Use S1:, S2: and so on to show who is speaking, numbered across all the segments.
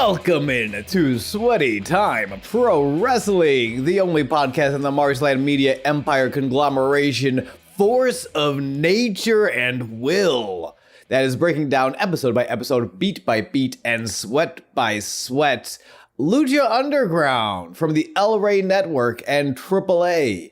S1: Welcome in to Sweaty Time Pro Wrestling, the only podcast in the Marsland Media Empire conglomeration, force of nature and will, that is breaking down episode by episode, beat by beat, and sweat by sweat, Lucha Underground from the El Rey Network and AAA.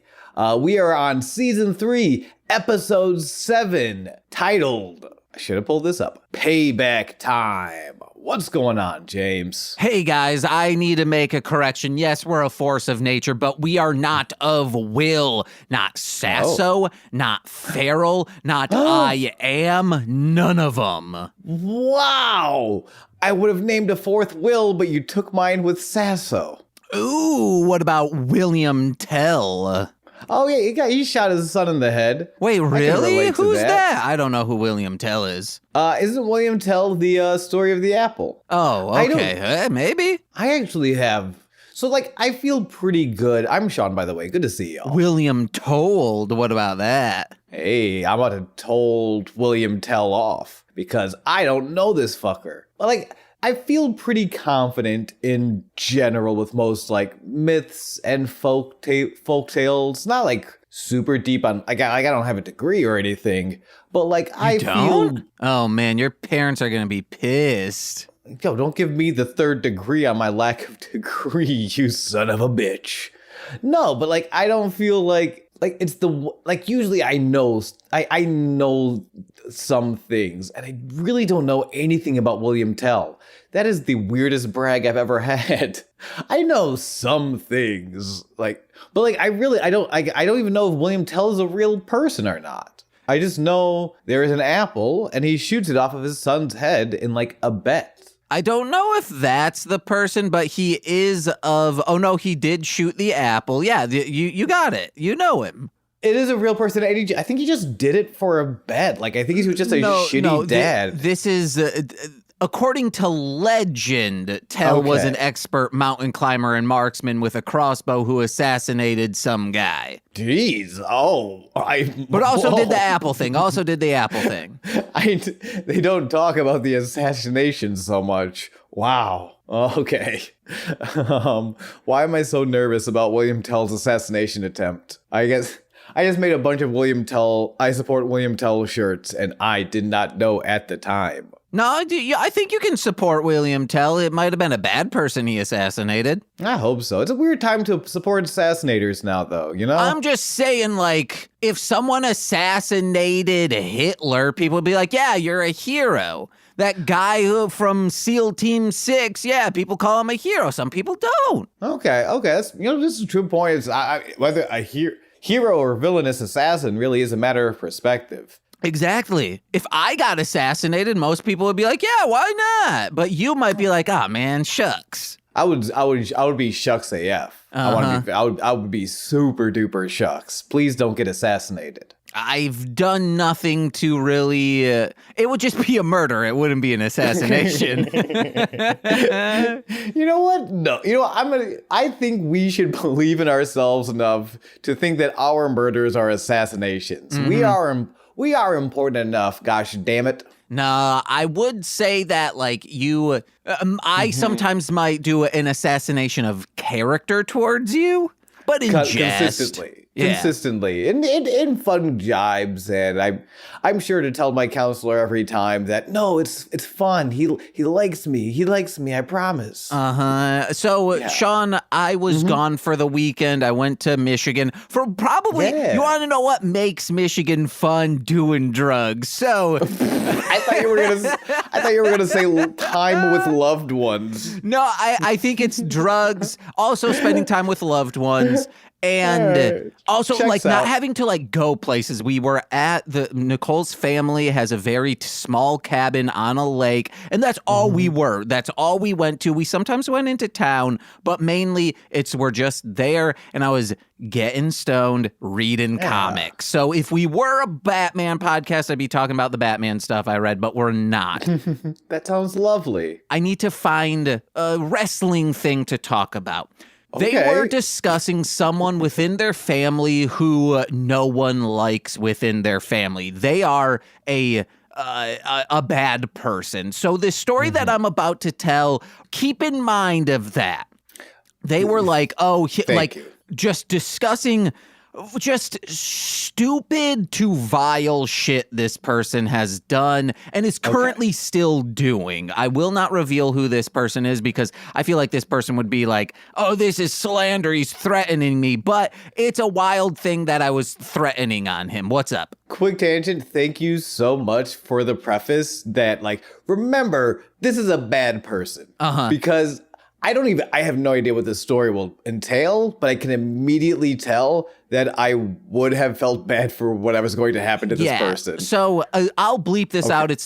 S1: We are on Season 3, Episode 7, titled, I should have pulled this up, Payback Time. What's going on, James?
S2: Hey guys, I need to make a correction. Yes, we're a force of nature, but we are not of will. Not Sasso, not Feral, not I am, none of them.
S1: Wow! I would have named a fourth Will, but you took mine with Sasso.
S2: Ooh, what about William Tell?
S1: Oh yeah, he shot his son in the head.
S2: Wait, really? Who's that? I don't know who William Tell is.
S1: Isn't William Tell the story of the apple?
S2: Oh, okay. Maybe.
S1: I actually have. So, I feel pretty good. I'm Sean, by the way. Good to see y'all.
S2: William Told. What about that?
S1: Hey, I'm about to told William Tell off because I don't know this fucker. But, I feel pretty confident in general with most myths and folk tales. Not super deep on I don't have a degree or anything, but I
S2: don't?
S1: feel.
S2: Oh man, your parents are gonna be pissed.
S1: Yo, don't give me the third degree on my lack of degree, you son of a bitch. No, but I don't feel it's the usually I know some things, and I really don't know anything about William Tell. That is the weirdest brag I've ever had. I know some things, but I don't even know if William Tell is a real person or not. I just know there is an apple, and he shoots it off of his son's head in a bet.
S2: I don't know if that's the person, but he is of. Oh no, he did shoot the apple. Yeah, you got it. You know him.
S1: It is a real person. I think he just did it for a bet. I think he was just a shitty dad.
S2: This is, according to legend, Tell was an expert mountain climber and marksman with a crossbow who assassinated some guy.
S1: Jeez.
S2: But also did the apple thing.
S1: They don't talk about the assassination so much. Wow. Okay. Why am I so nervous about William Tell's assassination attempt? I guess I just made a bunch of William Tell, I support William Tell shirts, and I did not know at the time.
S2: No, I think you can support William Tell. It might have been a bad person he assassinated.
S1: I hope so. It's a weird time to support assassinators now, though, you know?
S2: I'm just saying, if someone assassinated Hitler, people would be like, yeah, you're a hero. That guy from SEAL Team 6, yeah, people call him a hero. Some people don't. Okay.
S1: That's, this is a true point. It's whether a hero or villainous assassin really is a matter of perspective.
S2: Exactly. If I got assassinated, most people would be like, yeah, why not? But you might be like, ah, man, shucks.
S1: I would be shucks AF. I would be super duper shucks. Please don't get assassinated.
S2: I've done nothing to really, it would just be a murder. It wouldn't be an assassination.
S1: You know what? No. I think we should believe in ourselves enough to think that our murders are assassinations. Mm-hmm. We are important enough, gosh damn it.
S2: Nah, I would say that I sometimes might do an assassination of character towards you, but in jest.
S1: Consistently, in fun jibes, and I'm sure to tell my counselor every time that no, it's fun. He likes me. I promise.
S2: So yeah. Sean, I was gone for the weekend. I went to Michigan for probably. Yeah. You want to know what makes Michigan fun? Doing drugs. So
S1: I thought you were gonna say time with loved ones.
S2: No, I think it's drugs. Also, spending time with loved ones. And also, not having to, go places. We were at Nicole's family has a very small cabin on a lake, and that's all we were. That's all we went to. We sometimes went into town, but mainly we're just there, and I was getting stoned, reading comics. So if we were a Batman podcast, I'd be talking about the Batman stuff I read, but we're not.
S1: That sounds lovely.
S2: I need to find a wrestling thing to talk about. They were discussing someone within their family who no one likes within their family. They are a a bad person. So the story that I'm about to tell, keep in mind of that. They were like, just discussing just stupid to vile shit this person has done and is currently still doing. I will not reveal who this person is because I feel like this person would be like, oh, this is slander. He's threatening me. But it's a wild thing that I was threatening on him. What's up?
S1: Quick tangent. Thank you so much for the preface that, like, remember, this is a bad person. Because I have no idea what this story will entail, but I can immediately tell that I would have felt bad for what I was going to happen to this person.
S2: So I'll bleep this out. It's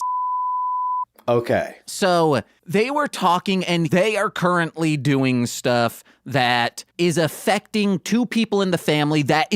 S1: okay.
S2: So they were talking and they are currently doing stuff that is affecting two people in the family that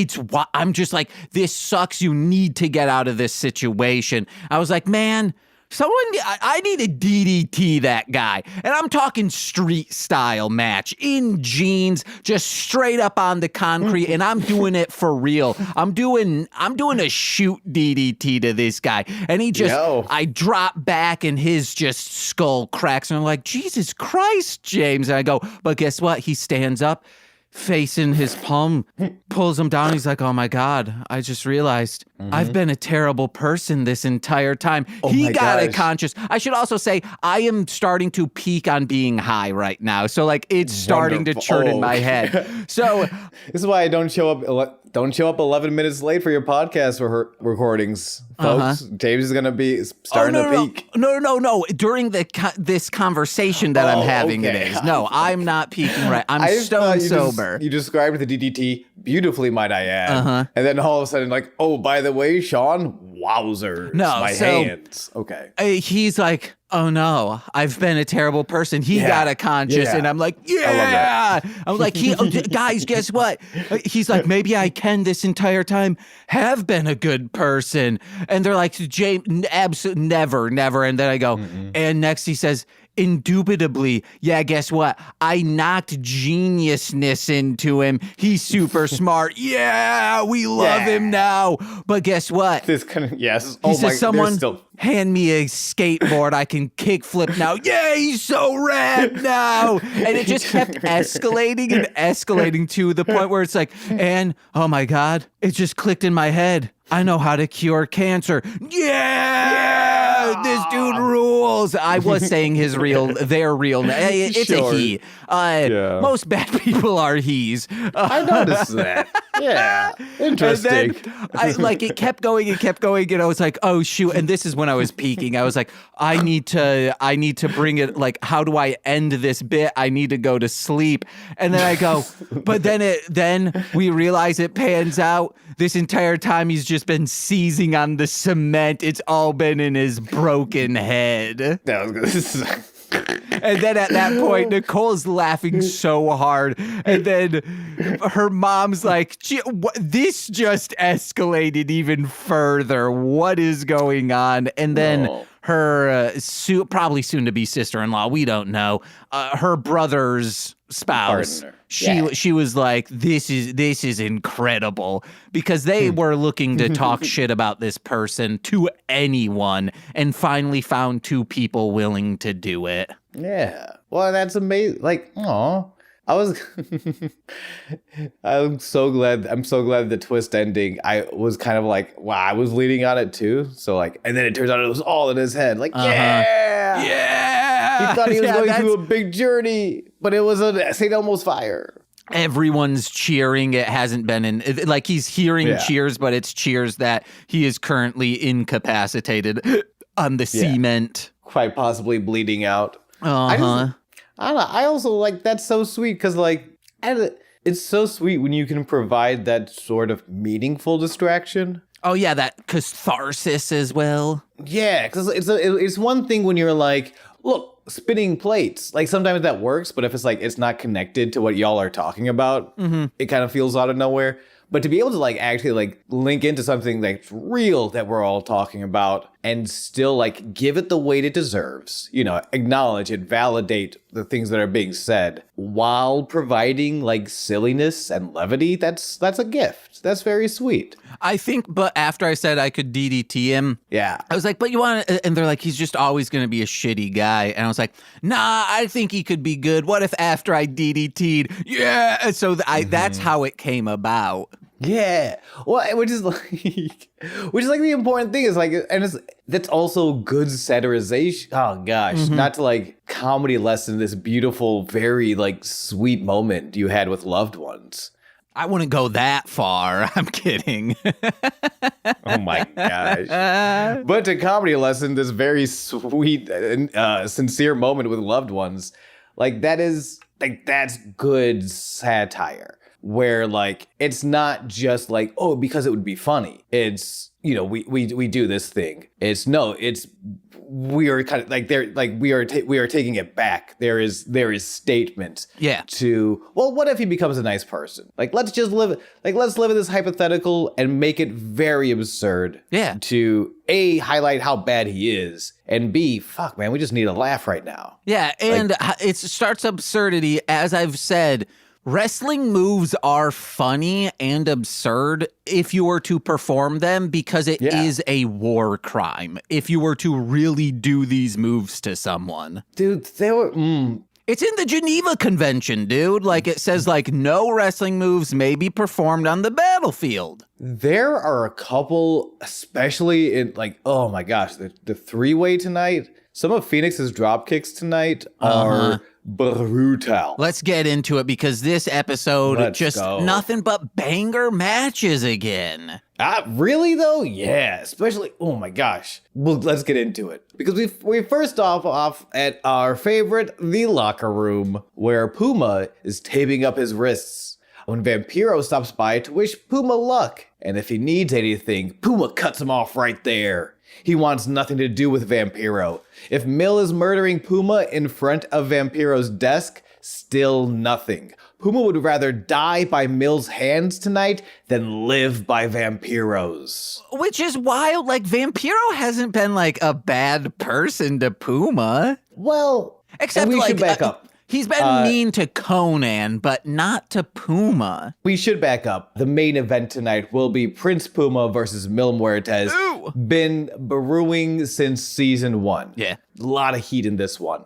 S2: I'm just like, this sucks. You need to get out of this situation. I was like, man, I need to DDT that guy. And I'm talking street style match in jeans, just straight up on the concrete. And I'm doing it for real. I'm doing a shoot DDT to this guy. And he just, I drop back and his just skull cracks. And I'm like, Jesus Christ, James. And I go, but guess what? He stands up, facing his palm, pulls him down. He's like, oh my God, I just realized I've been a terrible person this entire time. He got a conscious. I should also say, I am starting to peak on being high right now. So like it's starting to churn in my head. So
S1: this is why I don't show up 11 minutes late for your podcast recordings, folks. James is going to be starting to peak.
S2: No. During this conversation that I'm having it is. No, I'm not peaking right. I'm stone sober.
S1: You described the DDT beautifully, might I add. And then all of a sudden, like, oh, by the way, Sean, wowzers, my hands. Okay.
S2: He's like, oh no, I've been a terrible person. He got a conscious. And I'm like, I'm like, guys, guess what? He's like, maybe I can this entire time have been a good person. And they're like, James, absolutely never. And then I go, and next he says, indubitably, guess what? I knocked geniusness into him. He's super smart. We love him now. But guess what?
S1: This kind of, yes.
S2: He says, someone hand me a skateboard. I can kickflip now. He's so rad now. And it just kept escalating and escalating to the point where it's like, and oh my God, it just clicked in my head. I know how to cure cancer. This dude rules. I was saying their real name. It's a he. Most bad people are he's.
S1: I noticed that. Yeah. Interesting.
S2: And then it kept going and I was like, oh shoot. And this is when I was peaking. I was like, I need to bring it, like, how do I end this bit? I need to go to sleep. And then I go, but then we realize it pans out. This entire time he's just been seizing on the cement. It's all been in his broken head.
S1: That was good.
S2: And then at that point, Nicole's laughing so hard. And then her mom's like, this just escalated even further. What is going on? And then her probably soon to be sister-in-law, we don't know, her brother's spouse, she was like, this is incredible, because they were looking to talk shit about this person to anyone and finally found two people willing to do it.
S1: Yeah. Well, that's amazing. Like, aw. I'm so glad the twist ending. I was kind of like, wow, I was leading on it too. So like, and then it turns out it was all in his head. Like, he thought he was going through a big journey, but it was a St. Elmo's fire.
S2: Everyone's cheering. It hasn't been like he's hearing cheers, but it's cheers that he is currently incapacitated on the cement.
S1: Quite possibly bleeding out. I don't know. I also like, that's so sweet because like, it's so sweet when you can provide that sort of meaningful distraction.
S2: Oh yeah, that catharsis as well.
S1: Yeah, because it's one thing when you're like, look, spinning plates. Like sometimes that works, but if it's like it's not connected to what y'all are talking about, it kind of feels out of nowhere. But to be able to like actually like link into something that's real that we're all talking about and still like give it the weight it deserves, you know, acknowledge it, validate the things that are being said while providing like silliness and levity, that's a gift. That's very sweet.
S2: I think, but after I said I could DDT him,
S1: yeah,
S2: I was like, but you want to, and they're like, he's just always going to be a shitty guy. And I was like, nah, I think he could be good. What if after I DDT'd? Yeah. So that's how it came about.
S1: Yeah. Well, which is like the important thing is like, and that's also good satirization. Oh gosh, not to like comedy lesson this beautiful, very like sweet moment you had with loved ones.
S2: I wouldn't go that far. I'm kidding.
S1: Oh my gosh. But to comedy lesson, this very sweet and sincere moment with loved ones, like that's good satire. Where like it's not just like, oh, because it would be funny. It's, you know, we do this thing. We are kind of like we are taking it back. There is statement.
S2: Yeah.
S1: To, well, what if he becomes a nice person? Like let's live in this hypothetical and make it very absurd.
S2: Yeah.
S1: To A, highlight how bad he is, and B, fuck man, we just need a laugh right now.
S2: Yeah, and it starts absurdity, as I've said. Wrestling moves are funny and absurd if you were to perform them because it is a war crime. If you were to really do these moves to someone.
S1: Dude, they were...
S2: It's in the Geneva Convention, dude. Like it says like no wrestling moves may be performed on the battlefield.
S1: There are a couple, especially in like, oh my gosh, the three-way tonight. Some of Phoenix's drop kicks tonight are... brutal.
S2: Let's get into it because this episode nothing but banger matches again.
S1: Really though? Yeah, especially, oh my gosh. Well, let's get into it. Because we first off at our favorite, the locker room, where Puma is taping up his wrists. When Vampiro stops by to wish Puma luck. And if he needs anything, Puma cuts him off right there. He wants nothing to do with Vampiro. If Mill is murdering Puma in front of Vampiro's desk, still nothing. Puma would rather die by Mill's hands tonight than live by Vampiro's.
S2: Which is wild. Like, Vampiro hasn't been, like, a bad person to Puma.
S1: Well,
S2: except
S1: we should back up.
S2: He's been mean to Conan, but not to Puma.
S1: We should back up. The main event tonight will be Prince Puma versus Mil Muertes.
S2: Ooh.
S1: Been brewing since season 1.
S2: Yeah.
S1: A lot of heat in this one.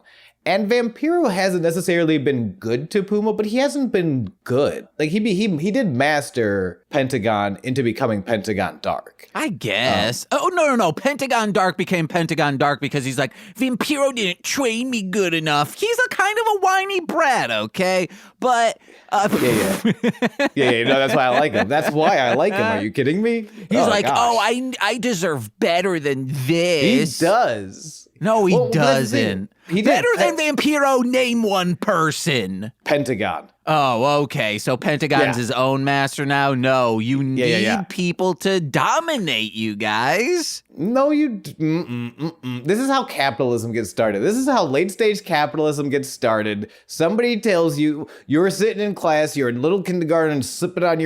S1: And Vampiro hasn't necessarily been good to Puma, but he hasn't been good. Like, he did master Pentagon into becoming Pentagon Dark.
S2: I guess. No. Pentagon Dark became Pentagon Dark because he's like, Vampiro didn't train me good enough. He's a kind of a whiny brat, okay? But...
S1: Yeah. No, that's why I like him. That's why I like him. Are you kidding me?
S2: He's I deserve better than this.
S1: He does.
S2: No, he doesn't. Better than Vampiro, name one person.
S1: Pentagon.
S2: Oh, okay. So Pentagon's his own master now? No, you need people to dominate you guys.
S1: No, This is how capitalism gets started. This is how late-stage capitalism gets started. Somebody tells you, you're sitting in class, you're in little kindergarten, sipping on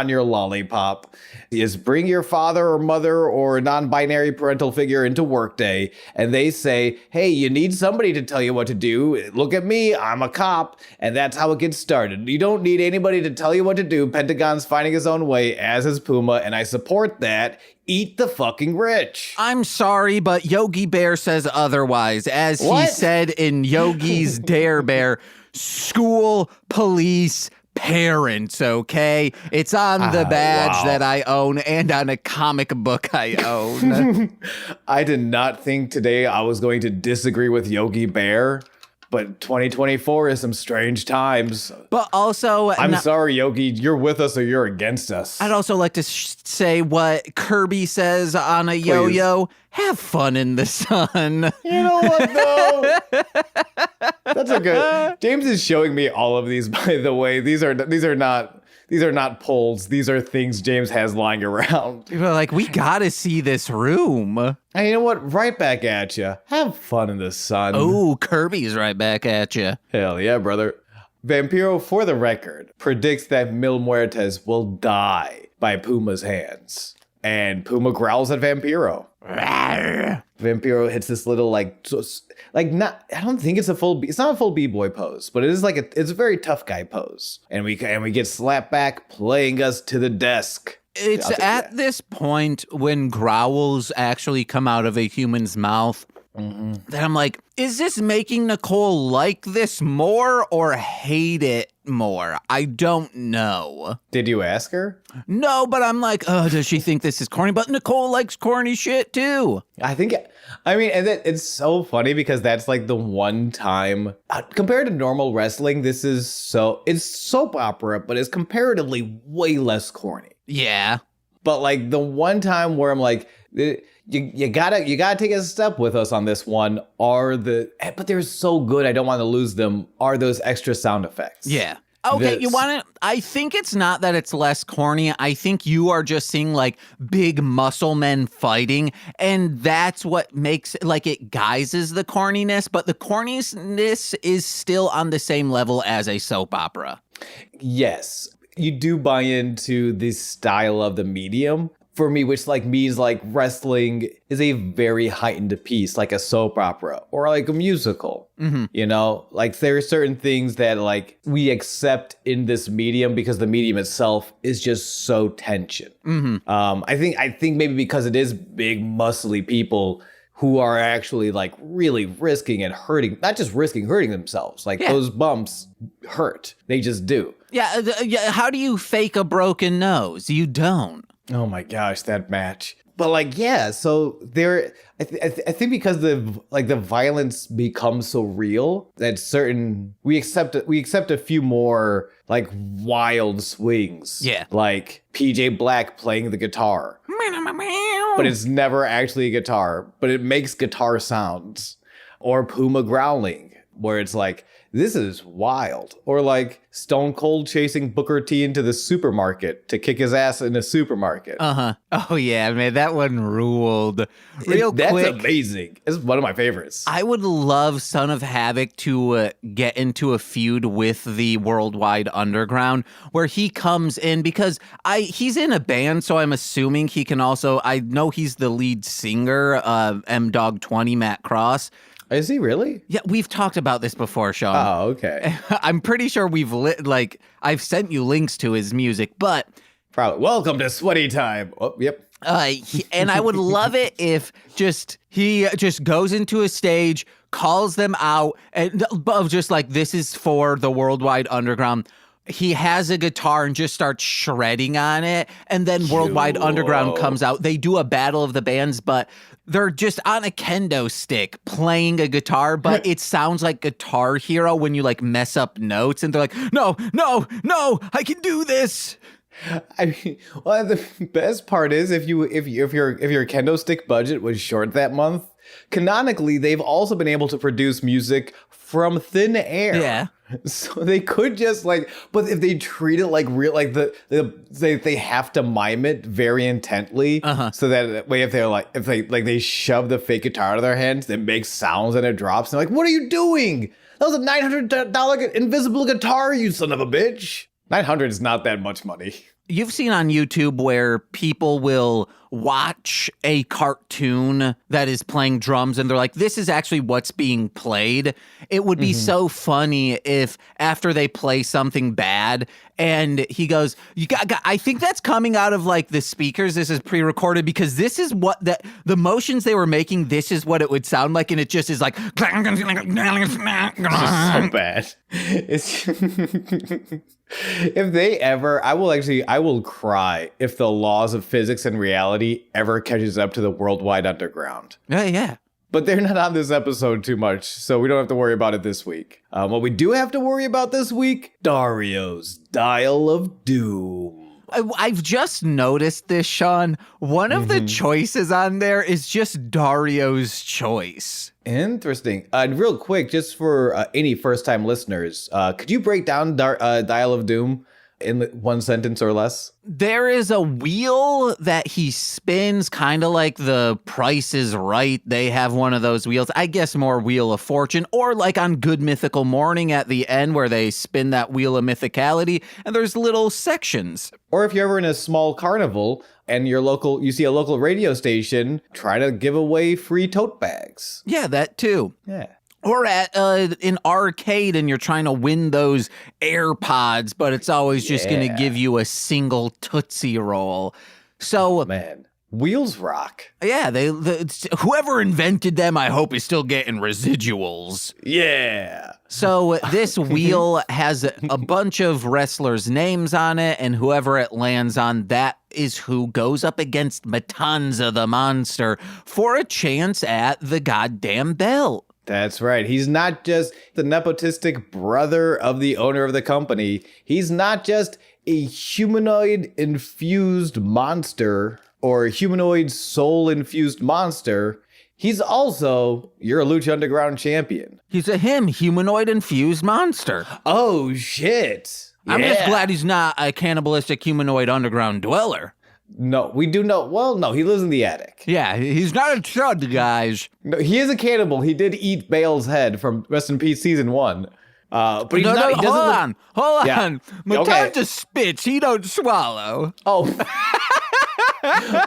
S1: your lollipop. Is bring your father or mother or non-binary parental figure into workday, and they say, hey, you need somebody to tell you what to do. Look at me, I'm a cop. And that's how it gets started. You don't need anybody to tell you what to do. Pentagon's finding his own way, as is Puma, and I support that. Eat the fucking rich.
S2: I'm sorry, but Yogi Bear says otherwise. As he said in Yogi's Dare Bear, school, police, parents, okay? It's on the badge that I own and on a comic book I own.
S1: I did not think today I was going to disagree with Yogi Bear, but 2024 is some strange times.
S2: But also...
S1: I'm sorry, Yogi, you're with us or you're against us.
S2: I'd also like to say what Kirby says on a yo-yo. Have fun in the sun.
S1: You know what, though? That's a good... James is showing me all of these, by the way. These are not polls. These are things James has lying around.
S2: People are like, we gotta see this room.
S1: And you know what? Right back at you. Have fun in the sun.
S2: Oh, Kirby's right back at you.
S1: Hell yeah, brother. Vampiro, for the record, predicts that Mil Muertes will die by Puma's hands. and Puma growls at Vampiro. Vampiro hits this little not, I don't think it's not a full b-boy pose, but it is it's a very tough guy pose. And we get slapped back, playing us to the desk.
S2: It's at this point when growls actually come out of a human's mouth that I'm like, is this making Nicole like this more or hate it more? I don't know.
S1: Did you ask her?
S2: No, but I'm like, oh, does she think this is corny? But Nicole likes corny shit too.
S1: And it's so funny because that's like the one time, compared to normal wrestling, it's soap opera, but it's comparatively way less corny.
S2: Yeah.
S1: But like the one time where I'm like, you gotta take a step with us on this one, but they're so good, I don't want to lose them, are those extra sound effects.
S2: Yeah. Okay, I think it's not that it's less corny. I think you are just seeing like big muscle men fighting, and that's what makes it guises the corniness, but the corniness is still on the same level as a soap opera.
S1: Yes. You do buy into the style of the medium for me, which means wrestling is a very heightened piece, like a soap opera or like a musical. You know, there are certain things that we accept in this medium because the medium itself is just so tension. I think maybe because it is big muscly people who are actually really risking and hurting, not just hurting themselves. Those bumps hurt. They just do.
S2: Yeah. How do you fake a broken nose? You don't.
S1: Oh my gosh, that match. But so there, I think because the violence becomes so real that we accept a few more wild swings.
S2: Yeah.
S1: Like PJ Black playing the guitar. But it's never actually a guitar, but it makes guitar sounds. Or Puma growling, where it's this is wild. Or Stone Cold chasing Booker T into the supermarket to kick his ass in a supermarket.
S2: Oh yeah, man, that one ruled.
S1: That's amazing. It's one of my favorites.
S2: I would love Son of Havoc to get into a feud with the Worldwide Underground, where he comes in because he's in a band, so I'm assuming he can also. I know he's the lead singer of M-Dog 20, Matt Cross.
S1: Is he really?
S2: Yeah, we've talked about this before, Sean.
S1: Oh, okay.
S2: I'm pretty sure I've sent you links to his music, but
S1: probably. Welcome to Sweaty Time. Oh, yep.
S2: And I would love it if he just goes into a stage, calls them out, and just this is for the Worldwide Underground. He has a guitar and just starts shredding on it, and then Worldwide Underground comes out. They do a battle of the bands, but they're just on a kendo stick playing a guitar, but it sounds like Guitar Hero when you mess up notes, and they're like, no, I can do this.
S1: I mean, well, the best part is if your kendo stick budget was short that month, canonically they've also been able to produce music from thin air. Yeah. So they could just but if they treat it real, they have to mime it very intently. So that way, if they shove the fake guitar out of their hands, it makes sounds and it drops. And they're what are you doing? That was a $900 invisible guitar, you son of a bitch. 900 is not that much money.
S2: You've seen on YouTube where people will watch a cartoon that is playing drums and they're like, this is actually what's being played. It would be so funny if after they play something bad and he goes, I think that's coming out of the speakers. This is pre-recorded because this is what the motions they were making. This is what it would sound like. And it just is it's
S1: just so bad. It's if they ever, I will cry if the laws of physics and reality ever catches up to the Worldwide Underground.
S2: Yeah.
S1: But they're not on this episode too much, so we don't have to worry about it this week. What we do have to worry about this week, Dario's Dial of Doom.
S2: I've just noticed this, Sean. One of the choices on there is just Dario's choice.
S1: Interesting. Real quick, just for any first-time listeners, could you break down Dial of Doom in one sentence or less?
S2: There is a wheel that he spins, kind of like the Price is Right. They have one of those wheels. I guess more Wheel of Fortune, or on Good Mythical Morning at the end where they spin that Wheel of Mythicality, and there's little sections.
S1: Or if you're ever in a small carnival, and you see a local radio station try to give away free tote bags.
S2: Yeah, that too.
S1: Yeah.
S2: Or at an arcade and you're trying to win those AirPods, but it's always just going to give you a single Tootsie Roll. So,
S1: man, wheels rock.
S2: Yeah, whoever invented them, I hope, is still getting residuals.
S1: Yeah.
S2: So this wheel has a bunch of wrestlers' names on it, and whoever it lands on, that is who goes up against Matanza the monster for a chance at the goddamn belt.
S1: That's right. He's not just the nepotistic brother of the owner of the company. He's not just a humanoid-infused monster or humanoid soul-infused monster. He's also your Lucha Underground champion.
S2: He's a humanoid-infused monster.
S1: Oh, shit.
S2: I'm just glad he's not a cannibalistic humanoid underground dweller.
S1: No, we do know. Well, no, he lives in the attic.
S2: Yeah, he's not a chud, guys.
S1: No, he is a cannibal. He did eat Bale's head from Rest in Peace Season 1. But he's not. He
S2: hold on. Matanza spits. He don't swallow.
S1: Oh.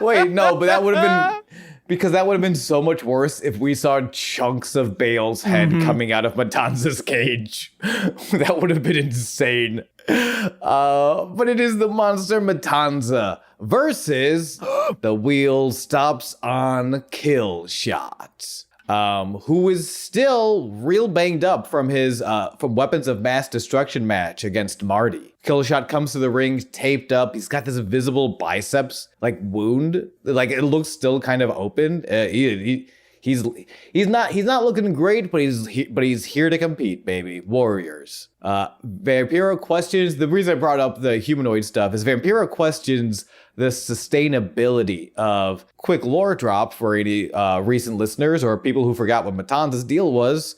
S1: Wait, no, but that would have been... Because that would have been so much worse if we saw chunks of Bale's head coming out of Matanza's cage. That would have been insane. But it is the monster Matanza versus the wheel stops on Kill Shot, who is still real banged up from his from Weapons of Mass Destruction match against Marty. Killshot comes to the ring taped up. He's got this visible biceps like wound, like it looks still kind of open. He's not looking great, but he's here to compete, baby. Warriors. Vampiro questions. The reason I brought up the humanoid stuff is Vampiro questions the sustainability of quick lore drop for any recent listeners or people who forgot what Matanza's deal was.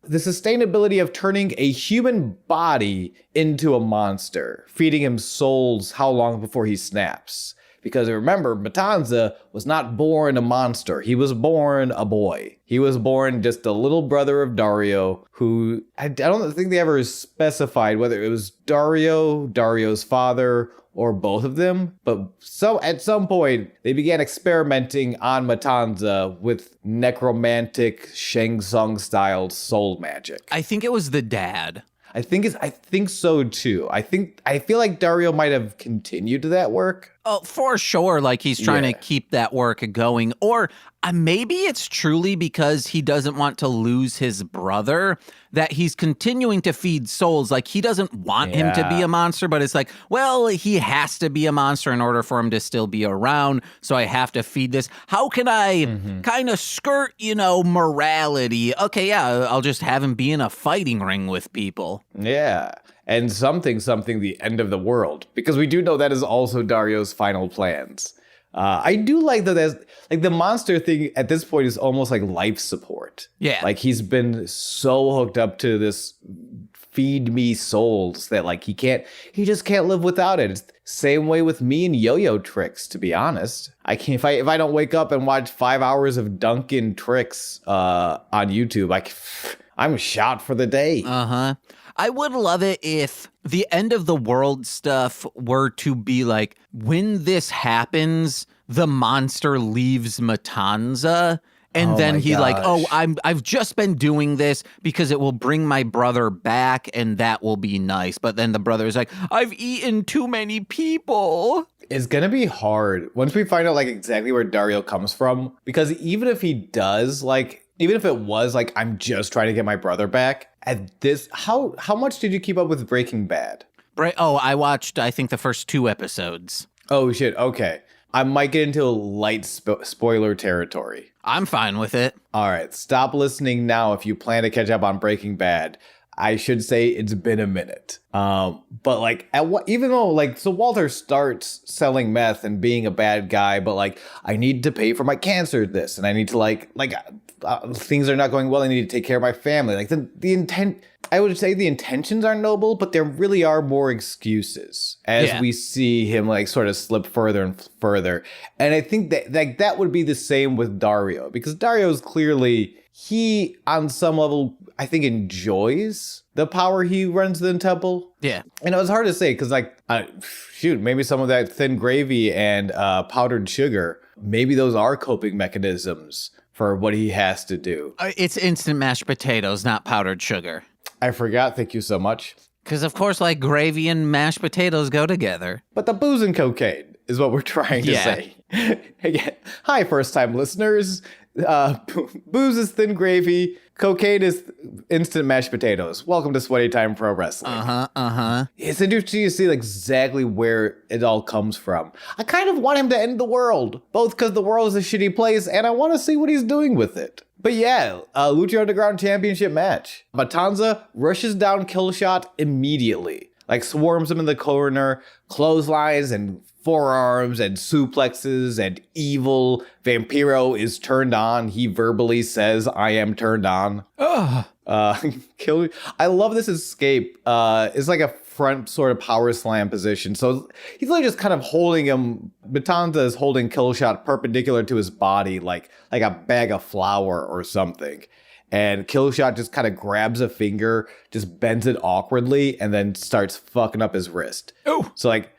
S1: The sustainability of turning a human body into a monster, feeding him souls how long before he snaps. Because remember, Matanza was not born a monster. He was born a boy. He was born just a little brother of Dario, who I don't think they ever specified whether it was Dario, Dario's father, or both of them. But so at some point, they began experimenting on Matanza with necromantic Shang Tsung-style soul magic.
S2: I think it was the dad.
S1: I think so too. I feel like Dario might have continued that work.
S2: Oh, for sure. Like he's trying to keep that work going. Or maybe it's truly because he doesn't want to lose his brother that he's continuing to feed souls. Like he doesn't want him to be a monster, but it's like, well, he has to be a monster in order for him to still be around. So I have to feed this. How can I kind of skirt, morality? Okay, yeah, I'll just have him be in a fighting ring with people.
S1: Yeah. And something, the end of the world. Because we do know that is also Dario's final plans. I do like that like the monster thing at this point is almost like life support.
S2: Yeah.
S1: Like he's been so hooked up to this feed me souls that like he just can't live without it. It's the same way with me and yo-yo tricks, to be honest. I can't, if I don't wake up and watch 5 hours of Duncan tricks on YouTube, I'm shot for the day.
S2: Uh-huh. I would love it if the end of the world stuff were to be like, when this happens, the monster leaves Matanza, and then he I've just been doing this because it will bring my brother back, and that will be nice. But then the brother is like, I've eaten too many people.
S1: It's gonna be hard once we find out like exactly where Dario comes from, because even if he does even if it was like, I'm just trying to get my brother back, at this, how much did you keep up with Breaking Bad?
S2: I watched, I think, the first 2 episodes.
S1: Oh, shit. Okay. I might get into light spoiler territory.
S2: I'm fine with it.
S1: All right. Stop listening now if you plan to catch up on Breaking Bad. I should say it's been a minute. But like, even though so Walter starts selling meth and being a bad guy, but I need to pay for my cancer, things are not going well. I need to take care of my family. The I would say the intentions are noble, but there really are more excuses as we see him like sort of slip further and further. And I think that like that would be the same with Dario, because Dario is clearly, he on some level I think enjoys the power he runs in the temple.
S2: Yeah.
S1: And it was hard to say because like, maybe some of that thin gravy and powdered sugar, maybe those are coping mechanisms for what he has to do.
S2: It's instant mashed potatoes, not powdered sugar.
S1: I forgot. Thank you so much.
S2: Because, of course, like gravy and mashed potatoes go together.
S1: But the booze and cocaine is what we're trying to say. Again, hi, first-time listeners. Booze is thin gravy. Cocaine is instant mashed potatoes. Welcome to Sweaty Time Pro Wrestling. It's interesting to see exactly where it all comes from. I kind of want him to end the world, both because the world is a shitty place and I want to see what he's doing with it. But yeah, Lucha Underground Championship match. Matanza rushes down Killshot immediately. Like swarms him in the corner, clotheslines and forearms and suplexes and evil. Vampiro is turned on. He verbally says, I am turned on. I love this escape. It's like a front sort of power slam position. So he's really just kind of holding him. Matanza is holding Killshot perpendicular to his body, like a bag of flour or something. And Killshot just kind of grabs a finger, just bends it awkwardly, and then starts fucking up his wrist. Oh, so like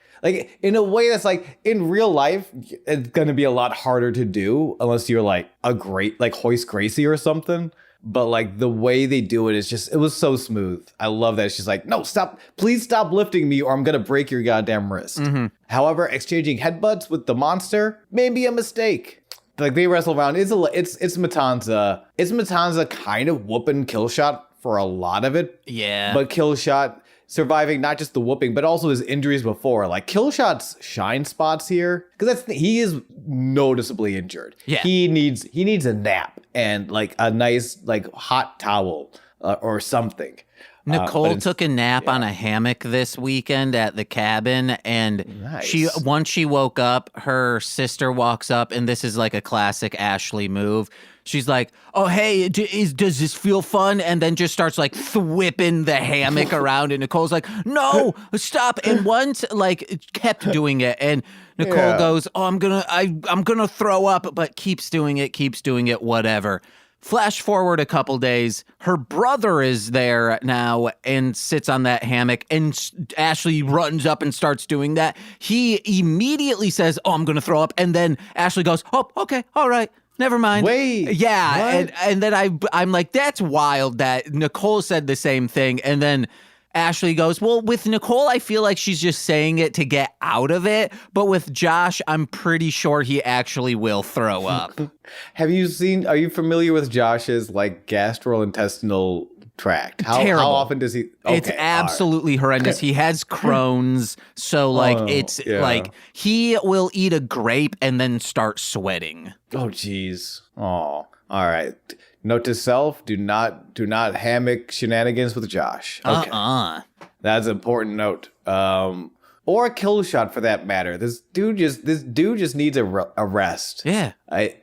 S1: in a way that's like in real life, it's going to be a lot harder to do unless you're like a great like Hoist Gracie or something. But like the way they do it is just, it was so smooth. I love that. She's like, no, stop. Please stop lifting me or I'm going to break your goddamn wrist. However, exchanging headbutts with the monster may be a mistake. Like they wrestle around. It's Matanza. It's Matanza kind of whooping Killshot for a lot of it.
S2: Yeah.
S1: But Killshot surviving not just the whooping, but also his injuries before. Like Killshot's shine spots here, because he is noticeably injured.
S2: Yeah.
S1: He needs a nap and like a nice like hot towel or something.
S2: Nicole took a nap on a hammock this weekend at the cabin, and once she woke up, her sister walks up, and this is like a classic Ashley move. She's like, oh, hey, does this feel fun? And then just starts like whipping the hammock around, and Nicole's like, no, stop. And once like kept doing it, and Nicole goes, oh, I'm gonna throw up, but keeps doing it, whatever. Flash forward a couple days, her brother is there now and sits on that hammock, and Ashley runs up and starts doing that. He immediately says, oh, I'm going to throw up. And then Ashley goes, oh, okay, all right, never mind.
S1: Wait.
S2: Yeah, and then I'm like, that's wild that Nicole said the same thing. And then Ashley goes, well, with Nicole, I feel like she's just saying it to get out of it. But with Josh, I'm pretty sure he actually will throw up.
S1: Are you familiar with Josh's like gastrointestinal tract?
S2: Terrible.
S1: How often does he? Okay,
S2: it's absolutely horrendous. He has Crohn's. So like, like he will eat a grape and then start sweating.
S1: Oh, geez. Oh, all right. Note to self: do not hammock shenanigans with Josh. Okay. That's an important note. Or a Killshot for that matter. This dude just needs a rest.
S2: Yeah.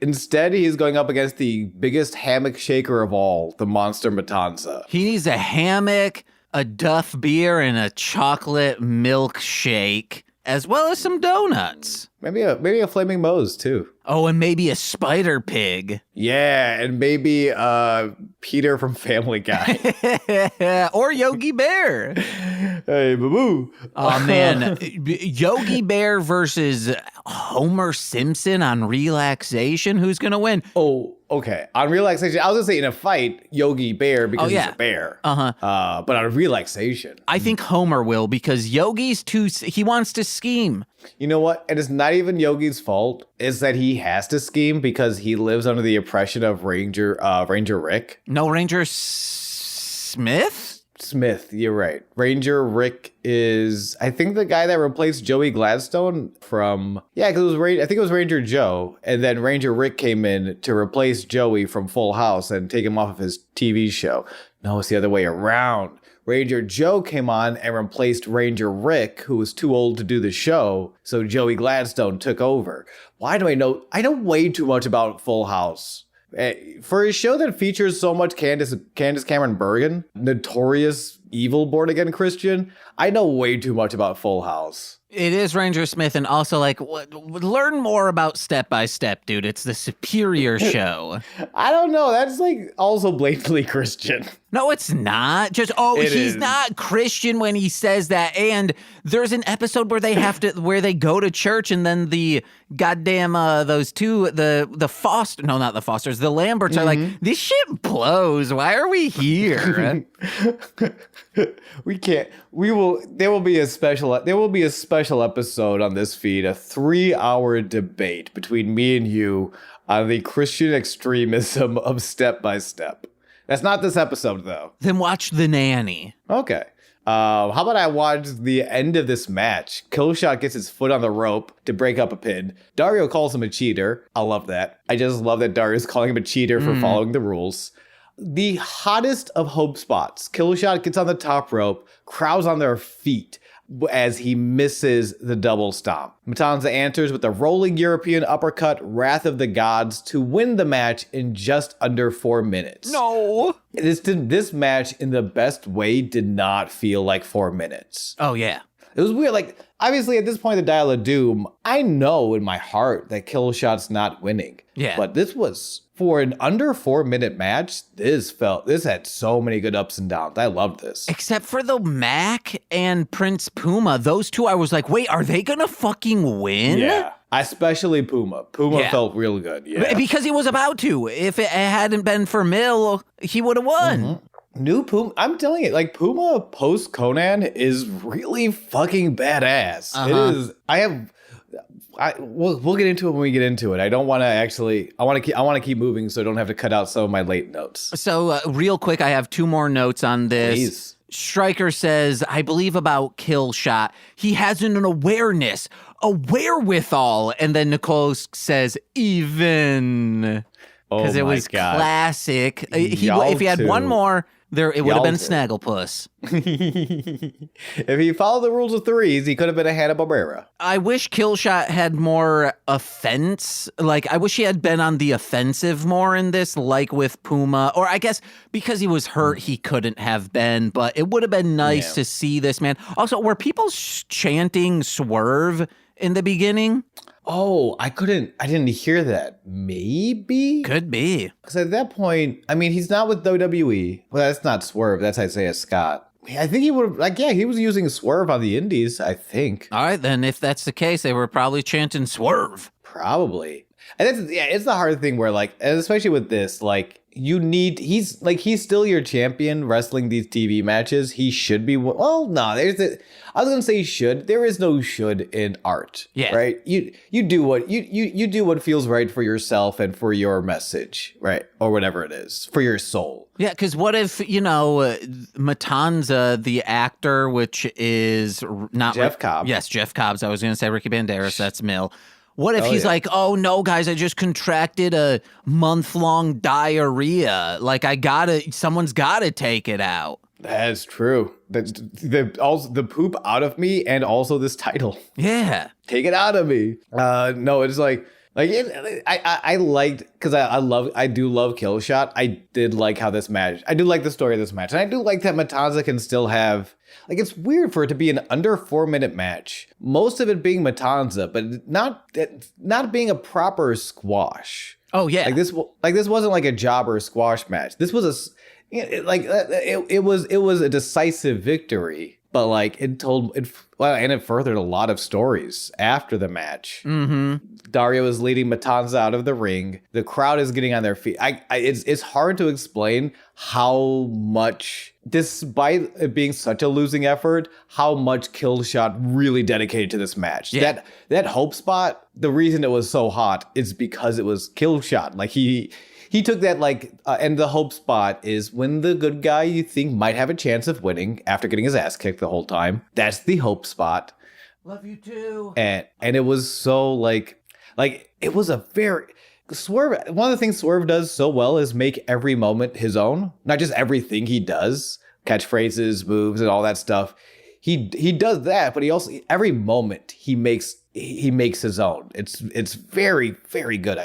S1: Instead, he's going up against the biggest hammock shaker of all, the monster Matanza.
S2: He needs a hammock, a Duff beer, and a chocolate milkshake, as well as some donuts.
S1: Maybe a Flaming Moe's too.
S2: Oh, and maybe a spider pig.
S1: Yeah, and maybe Peter from Family Guy.
S2: Or Yogi Bear.
S1: Hey, boo-boo.
S2: Oh, man. Yogi Bear versus Homer Simpson on relaxation. Who's going to win?
S1: Oh, okay. On relaxation, I was going to say in a fight, Yogi Bear because he's a bear. But on relaxation.
S2: I think Homer will because Yogi's he wants to scheme.
S1: You know what? It is not even Yogi's fault. It's that he has to scheme because he lives under the oppression of Ranger Rick.
S2: No, Ranger Smith?
S1: Smith, you're right. Ranger Rick is, I think, the guy that replaced Joey Gladstone from, because I think it was Ranger Joe, and then Ranger Rick came in to replace Joey from Full House and take him off of his TV show. No, it's the other way around. Ranger Joe came on and replaced Ranger Rick, who was too old to do the show, so Joey Gladstone took over. Why do I know? I know way too much about Full House. For a show that features so much Candace Cameron Bergen, notorious evil born-again Christian, I know way too much about Full House.
S2: It is Ranger Smith, and also, like, learn more about Step by Step, dude. It's the superior show.
S1: I don't know. That's, like, also blatantly Christian.
S2: No, it's not. He's not Christian when he says that. And there's an episode where they go to church, and then the goddamn those two, the Lamberts are like, this shit blows. Why are we here?
S1: We can't. There will be a special episode on this feed, a 3-hour debate between me and you on the Christian extremism of Step by Step. That's not this episode, though.
S2: Then watch The Nanny.
S1: Okay. How about I watch the end of this match? Killshot gets his foot on the rope to break up a pin. Dario calls him a cheater. I love that. I just love that Dario's calling him a cheater for following the rules. The hottest of hope spots. Killshot gets on the top rope, crowds on their feet as he misses the double stomp. Matanza answers with a rolling European uppercut, Wrath of the Gods, to win the match in just under 4 minutes.
S2: No.
S1: This match, in the best way, did not feel like 4 minutes.
S2: Oh, yeah.
S1: It was weird. Like, obviously, at this point, the Dial of Doom, I know in my heart that Killshot's not winning.
S2: Yeah.
S1: But this was, for an under 4 minute match, this had so many good ups and downs. I loved this.
S2: Except for the Mac and Prince Puma. Those two, I was like, wait, are they gonna fucking win?
S1: Yeah. Especially Puma. Puma felt real good. Yeah.
S2: Because he was about to. If it hadn't been for Mill, he would have won.
S1: New Puma, I'm telling you, like, Puma post Conan is really fucking badass. It is. We'll get into it when we get into it. I don't want to actually. I want to keep moving, so I don't have to cut out some of my late notes.
S2: So real quick, I have 2 more notes on this.
S1: Please.
S2: Stryker says, I believe about Killshot. He has an awareness, a wherewithal, and then Nicole says, even. Because it was classic. If he had one more, it would have been Snagglepuss.
S1: If he followed the rules of threes, he could have been a Hanna-Barbera.
S2: I wish Killshot had more offense. Like, I wish he had been on the offensive more in this, like with Puma. Or I guess because he was hurt, he couldn't have been. But it would have been nice to see this, man. Also, were people chanting Swerve in the beginning?
S1: Oh, I didn't hear that. Maybe?
S2: Could be.
S1: Because at that point, I mean, he's not with WWE. Well, that's not Swerve. That's Isaiah Scott. I think he would have, he was using Swerve on the Indies, I think.
S2: All right, then if that's the case, they were probably chanting Swerve.
S1: Probably. And it's the hard thing where, like, and especially with this, like, he's still your champion wrestling these TV matches. He should be, well, no, I was going to say should. There is no should in art. Yeah. Right? You do what feels right for yourself and for your message, right? Or whatever it is, for your soul.
S2: Yeah, because what if, Matanza, the actor, which is not
S1: Jeff Cobb.
S2: Yes, Jeff Cobbs. I was going to say Ricky Banderas. That's Mill. What if he's like, oh, no, guys, I just contracted a month-long diarrhea. Like, someone's got to take it out.
S1: That's true. The poop out of me and also this title.
S2: Yeah.
S1: Take it out of me. No, it's I liked, because I do love Killshot. I did like how this match, I do like the story of this match. And I do like that Matanza can still have, like, it's weird for it to be an under 4 minute match. Most of it being Matanza, but not being a proper squash.
S2: Oh, yeah.
S1: This wasn't like a jobber squash match. This was it was a decisive victory. But like it furthered a lot of stories after the match. Mm-hmm. Dario is leading Matanza out of the ring. The crowd is getting on their feet. It's hard to explain how much, despite it being such a losing effort, how much Killshot really dedicated to this match. Yeah. That hope spot, the reason it was so hot is because it was Killshot. Like he took that, and the hope spot is when the good guy you think might have a chance of winning after getting his ass kicked the whole time. That's the hope spot.
S2: Love you too.
S1: And it was so it was a very Swerve. One of the things Swerve does so well is make every moment his own. Not just everything he does, catchphrases, moves, and all that stuff. He does that, but he also, every moment he makes he makes his own. It's very, very good.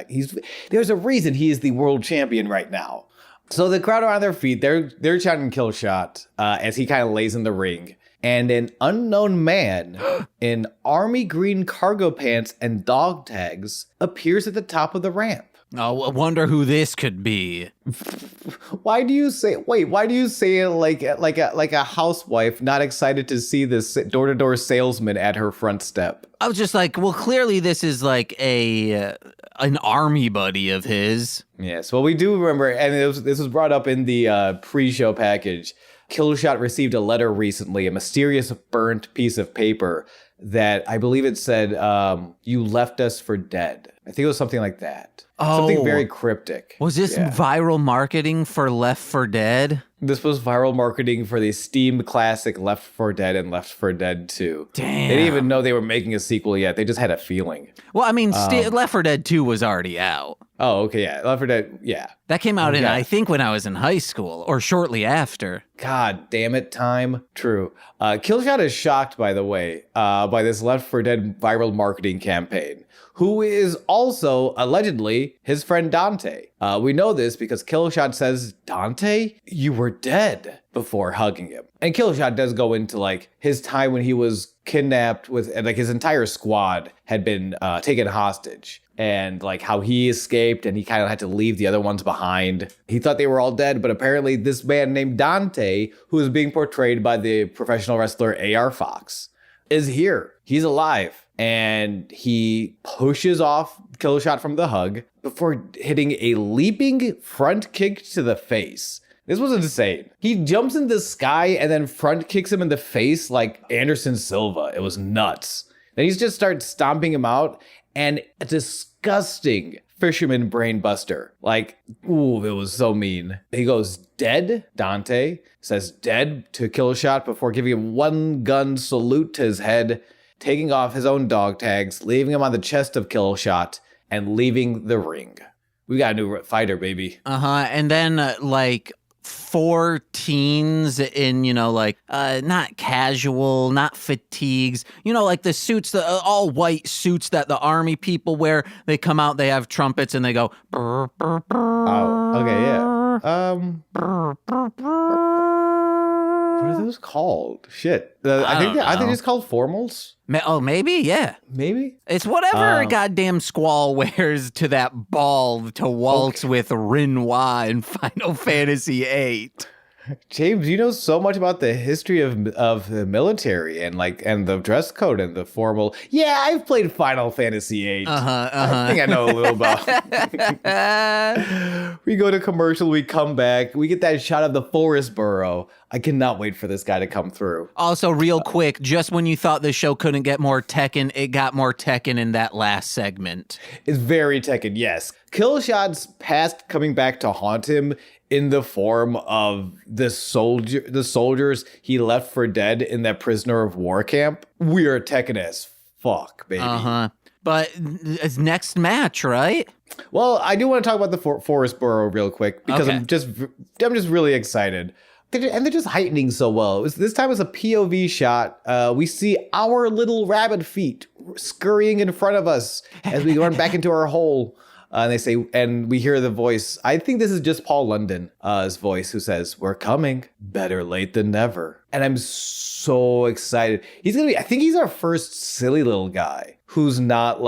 S1: There's a reason he is the world champion right now. So the crowd are on their feet. They're chanting kill shot as he kind of lays in the ring. And an unknown man in army green cargo pants and dog tags appears at the top of the ramp.
S2: Oh, I wonder who this could be.
S1: Why do you say it like a housewife not excited to see this door-to-door salesman at her front step?
S2: I was just like, well, clearly this is like an army buddy of his.
S1: Yes, well, we do remember, and this was brought up in the pre-show package. Killshot received a letter recently, a mysterious burnt piece of paper that I believe it said, "You left us for dead." I think it was something like that.
S2: Oh,
S1: something very cryptic.
S2: Was this viral marketing for Left 4 Dead?
S1: This was viral marketing for the Steam classic Left 4 Dead and Left 4 Dead 2.
S2: Damn.
S1: They didn't even know they were making a sequel yet. They just had a feeling.
S2: Well, I mean, Left 4 Dead 2 was already out.
S1: Oh, okay, yeah. Left 4 Dead, yeah.
S2: That came out I think when I was in high school or shortly after.
S1: God damn it, time. True. Killshot is shocked, by the way, by this Left 4 Dead viral marketing campaign, who is also, allegedly, his friend Dante. We know this because Killshot says, "Dante, you were dead," before hugging him. And Killshot does go into, like, his time when he was kidnapped with, and, like, his entire squad had been taken hostage. And, like, how he escaped and he kind of had to leave the other ones behind. He thought they were all dead, but apparently this man named Dante, who is being portrayed by the professional wrestler A.R. Fox, is here. He's alive. And he pushes off Killshot from the hug before hitting a leaping front kick to the face. This was insane. He jumps in the sky and then front kicks him in the face like Anderson Silva. It was nuts. Then he just starts stomping him out, and a disgusting fisherman brain buster. Like, ooh, it was so mean. He goes, "Dead?" Dante says dead to Killshot before giving him one gun salute to his head, taking off his own dog tags, leaving him on the chest of Killshot, and leaving the ring. We got a new fighter, baby.
S2: And then, like, 4 teens in, not casual, not fatigues, like the suits, the all white suits that the army people wear. They come out, they have trumpets, and they go, brr, brr, brr,
S1: oh, okay, yeah. What are those called? Shit. I think it's called formals.
S2: Maybe, yeah.
S1: Maybe?
S2: It's whatever goddamn Squall wears to that ball to waltz with Renoir in Final Fantasy VIII.
S1: James, you know so much about the history of the military and the dress code and the formal. Yeah, I've played Final Fantasy VIII. I think I know a little about. We go to commercial, we come back, we get that shot of the forest burrow. I cannot wait for this guy to come through.
S2: Also, real quick, just when you thought the show couldn't get more Tekken, it got more Tekken in that last segment.
S1: It's very Tekken, yes. Killshot's past coming back to haunt him in the form of the soldiers he left for dead in that prisoner of war camp. We are Tekken as fuck, baby.
S2: But it's next match, right?
S1: Well, I do want to talk about the forest burrow real quick because I'm just really excited. And they're just heightening so well. This time it's a POV shot. We see our little rabbit feet scurrying in front of us as we run back into our hole. And they say, and we hear the voice. I think this is just Paul London's voice, who says, "We're coming. Better late than never." And I'm so excited. I think he's our first silly little guy who's not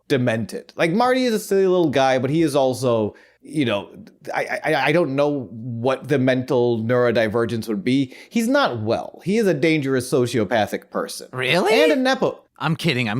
S1: demented. Like, Marty is a silly little guy, but he is also, I don't know what the mental neurodivergence would be. He's not well. He is a dangerous sociopathic person.
S2: Really?
S1: And a Nepo.
S2: I'm kidding.
S1: I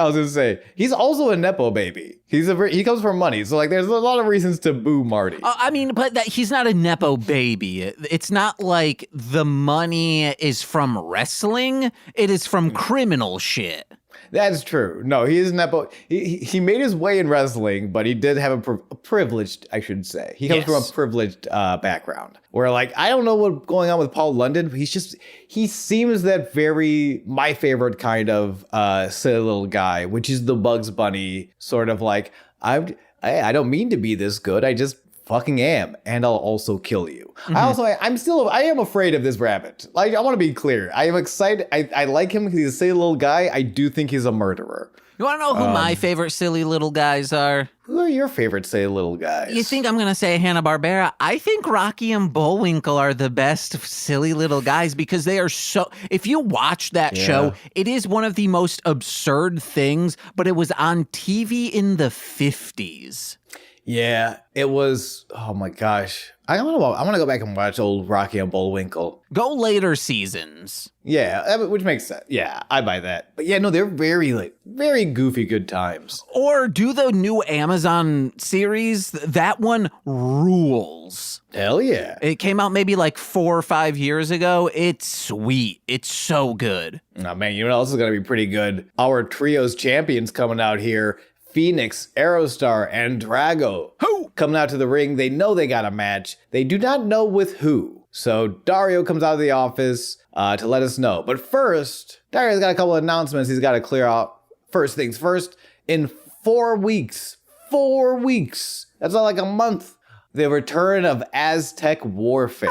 S1: was gonna say, he's also a Nepo baby. He comes from money. So, there's a lot of reasons to boo Marty.
S2: But he's not a Nepo baby. It's not like the money is from wrestling. It is from criminal shit.
S1: That's true. No, he is Nepo. He made his way in wrestling, but he did have a privileged, I should say. He comes from a privileged background. Where, I don't know what's going on with Paul London, but he seems that very, my favorite kind of silly little guy, which is the Bugs Bunny sort of I don't mean to be this good. I just fucking am, and I'll also kill you. I am afraid of this rabbit. Like, I want to be clear. I am excited. I like him because he's a silly little guy. I do think he's a murderer.
S2: You want to know who my favorite silly little guys are?
S1: Who are your favorite silly little guys?
S2: You think I'm going to say Hanna-Barbera? I think Rocky and Bullwinkle are the best silly little guys because they are so... If you watch that show, it is one of the most absurd things, but it was on TV in the 50s.
S1: Yeah, it was... Oh my gosh. I want to go back and watch old Rocky and Bullwinkle.
S2: Go later seasons.
S1: Yeah, which makes sense. Yeah, I buy that. But yeah, no, they're very goofy good times.
S2: Or do the new Amazon series. That one rules.
S1: Hell yeah.
S2: It came out maybe like 4 or 5 years ago. It's sweet. It's so good.
S1: Oh man, you know what else is going to be pretty good? Our trios champions coming out here. Phoenix, Aerostar, and Drago. Who? Coming out to the ring. They know they got a match. They do not know with who. So Dario comes out of the office to let us know. But first, Dario's got a couple of announcements he's got to clear out. First things first, in 4 weeks, that's not like a month, the return of Aztec Warfare.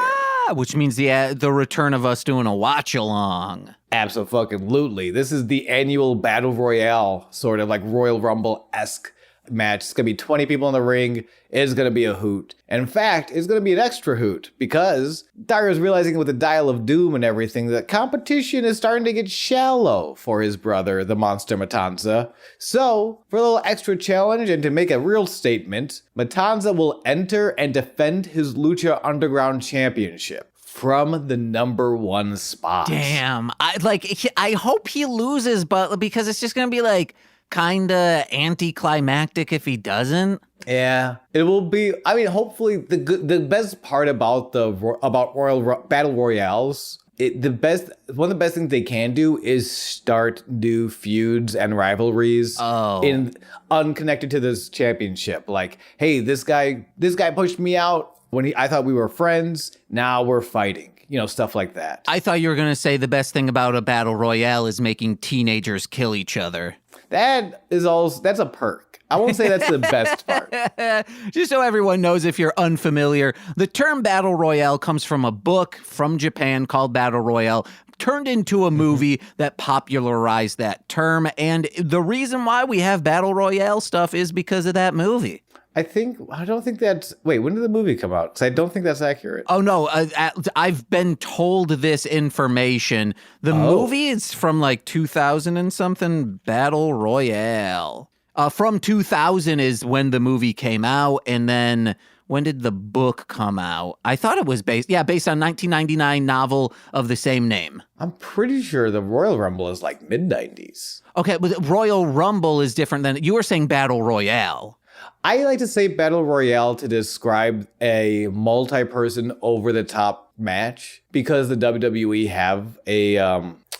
S2: Which means the return of us doing a watch-along.
S1: Absolutely. This is the annual Battle Royale, sort of like Royal Rumble-esque match. It's going to be 20 people in the ring. It's going to be a hoot. In fact, it's going to be an extra hoot because Dario's realizing with the Dial of Doom and everything that competition is starting to get shallow for his brother, the Monster Matanza. So, for a little extra challenge and to make a real statement, Matanza will enter and defend his Lucha Underground Championship from the number 1 spot.
S2: Damn. I hope he loses, but because it's just going to be like kind of anticlimactic if he doesn't.
S1: Yeah, it will be. I mean, hopefully the best part about battle royales, one of the best things they can do is start new feuds and rivalries in unconnected to this championship. Like, hey, this guy pushed me out when I thought we were friends. Now we're fighting. You know, stuff like that.
S2: I thought you were going to say the best thing about a battle royale is making teenagers kill each other.
S1: That's a perk. I won't say that's the best part.
S2: Just so everyone knows, if you're unfamiliar, the term battle royale comes from a book from Japan called Battle Royale, turned into a movie that popularized that term. And the reason why we have battle royale stuff is because of that movie.
S1: I don't think that's... Wait, when did the movie come out? Because I don't think that's accurate.
S2: Oh, no. I've been told this information. The movie is from like 2000 and something, Battle Royale. From 2000 is when the movie came out, and then when did the book come out? I thought it was based on 1999 novel of the same name.
S1: I'm pretty sure the Royal Rumble is like mid-90s.
S2: Okay, but Royal Rumble is different than... You were saying Battle Royale.
S1: I like to say Battle Royale to describe a multi-person over-the-top match because the WWE have a,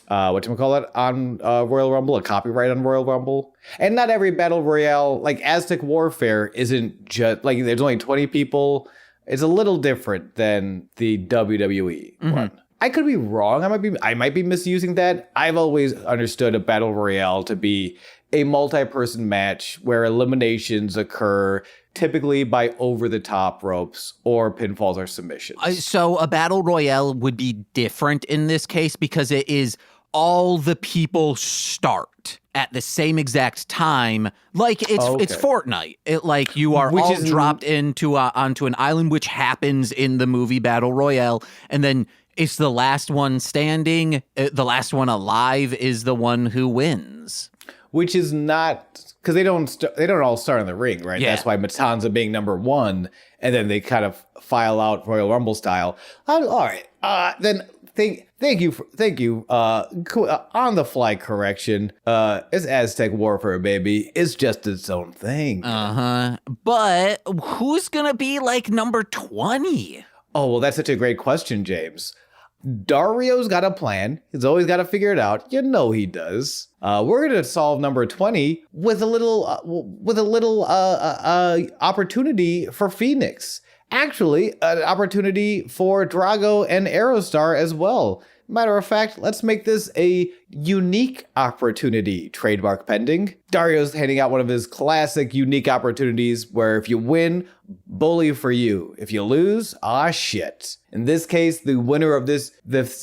S1: whatchamacallit, on Royal Rumble, a copyright on Royal Rumble. And not every Battle Royale, like Aztec Warfare, isn't just, like, there's only 20 people. It's a little different than the WWE one. I could be wrong. I might be misusing that. I've always understood a Battle Royale to be a multi-person match where eliminations occur typically by over-the-top ropes or pinfalls or submissions.
S2: So a battle royale would be different in this case because it is all the people start at the same exact time. Like it's Fortnite. Like you are all dropped onto an island, which happens in the movie Battle Royale, and then it's the last one standing. The last one alive is the one who wins.
S1: Which is not, because they don't all start in the ring, right?
S2: Yeah.
S1: That's why Matanza being number 1, and then they kind of file out Royal Rumble style. All right, then thank you. On the fly correction. It's Aztec Warfare, baby. It's just its own thing.
S2: But who's gonna be like number 20?
S1: Oh well, that's such a great question, James. Dario's got a plan. He's always got to figure it out. You know he does. We're going to solve number 20 with a little opportunity for Phoenix. Actually, an opportunity for Drago and Aerostar as well. Matter of fact, let's make this a unique opportunity, trademark pending. Dario's handing out one of his classic unique opportunities where if you win, bully for you. If you lose, shit. In this case, the winner of this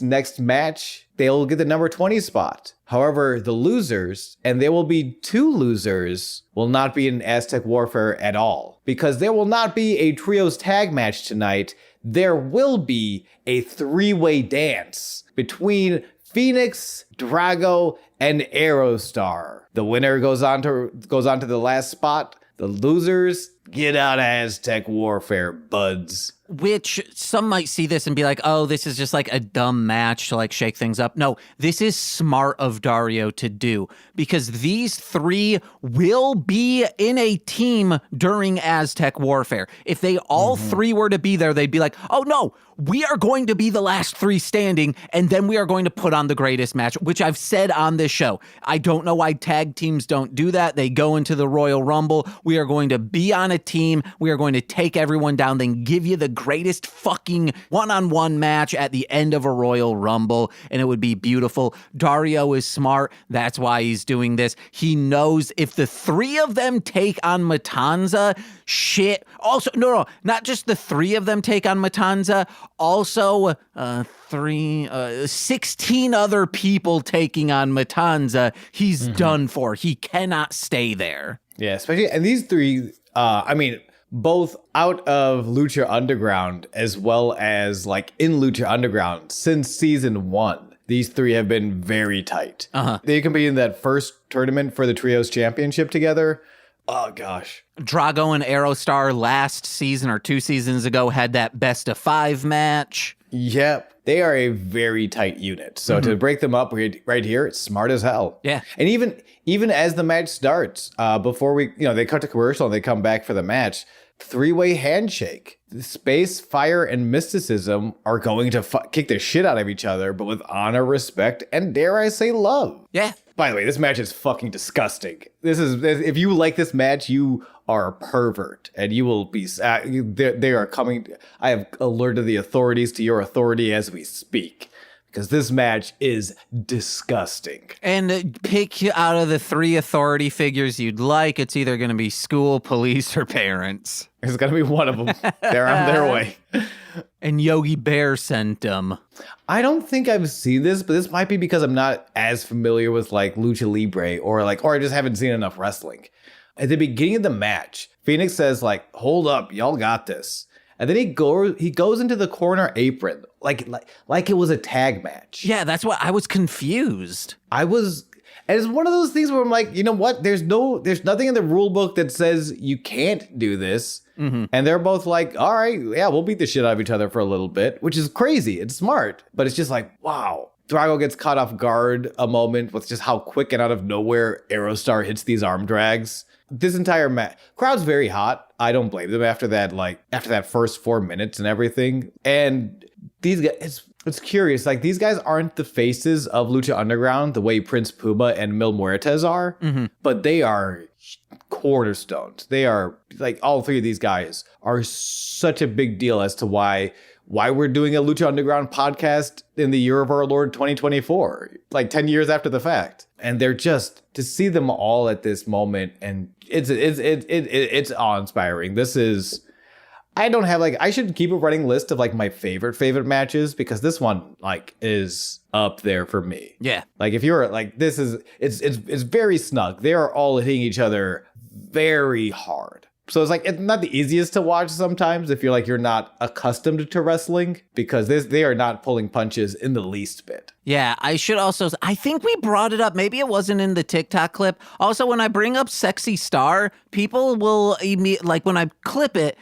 S1: next match, they'll get the number 20 spot. However, the losers, and there will be 2 losers, will not be in Aztec Warfare at all. Because there will not be a trios tag match tonight. There will be a 3-way dance between Phoenix, Drago, and Aerostar. The winner goes on to the last spot. The losers get out of Aztec Warfare, buds.
S2: Which some might see this and be like, oh, this is just like a dumb match to like shake things up. No, this is smart of Dario to do because these 3 will be in a team during Aztec Warfare. If they all 3 were to be there, they'd be like, oh no, we are going to be the last 3 standing, and then we are going to put on the greatest match, which I've said on this show. I don't know why tag teams don't do that. They go into the Royal Rumble. We are going to be on a team. We are going to take everyone down, then give you the greatest fucking one-on-one match at the end of a Royal Rumble, and it would be beautiful. Dario is smart. That's why he's doing this. He knows if the 3 of them take on Matanza, shit. Also, no, not just the 3 of them take on Matanza, also 16 other people taking on Matanza. He's done for. He cannot stay there.
S1: Yeah, especially, and these 3, both out of Lucha Underground as well as like in Lucha Underground since season 1. These 3 have been very tight. They competed in that first tournament for the Trios Championship together. Oh, gosh.
S2: Drago and Aerostar last season or 2 seasons ago had that best of 5 match.
S1: Yep. They are a very tight unit. So to break them up right here, it's smart as hell.
S2: Yeah.
S1: And even as the match starts, before they cut to commercial and they come back for the match, 3-way handshake. Space, fire, and mysticism are going to kick the shit out of each other, but with honor, respect, and dare I say love.
S2: Yeah.
S1: By the way, this match is fucking disgusting. If you like this match, you are a pervert, and you will be. They are coming. I have alerted the authorities to your authority as we speak, because this match is disgusting.
S2: And pick out of the 3 authority figures you'd like. It's either going to be school, police, or parents.
S1: It's going to be one of them. They're on their way.
S2: And Yogi Bear sent them.
S1: I don't think I've seen this, but this might be because I'm not as familiar with like Lucha Libre or I just haven't seen enough wrestling. At the beginning of the match, Phoenix says like, "Hold up, y'all got this." And then he goes into the corner apron like it was a tag match.
S2: Yeah, that's what I was confused.
S1: And it's one of those things where I'm like, you know what? There's nothing in the rule book that says you can't do this. And they're both like, all right, yeah, we'll beat the shit out of each other for a little bit, which is crazy. It's smart, but it's just like, wow. Drago gets caught off guard a moment with just how quick and out of nowhere Aerostar hits these arm drags. This entire match, crowd's very hot. I don't blame them after that first 4 minutes and everything. And these guys, it's curious. Like, these guys aren't the faces of Lucha Underground the way Prince Puma and Mil Muertes are, but they are cornerstones. They are like, all 3 of these guys are such a big deal as to why we're doing a Lucha Underground podcast in the year of our Lord 2024, like 10 years after the fact. And they're just, to see them all at this moment, and it's awe-inspiring. This is, I should keep a running list of like my favorite matches, because this one like is up there for me.
S2: Yeah.
S1: Like if you're like, it's very snug. They are all hitting each other very hard. So it's not the easiest to watch sometimes if you're not accustomed to wrestling, because they are not pulling punches in the least bit.
S2: Yeah, I think we brought it up. Maybe it wasn't in the TikTok clip. Also, when I bring up Sexy Star, people will like when I clip it,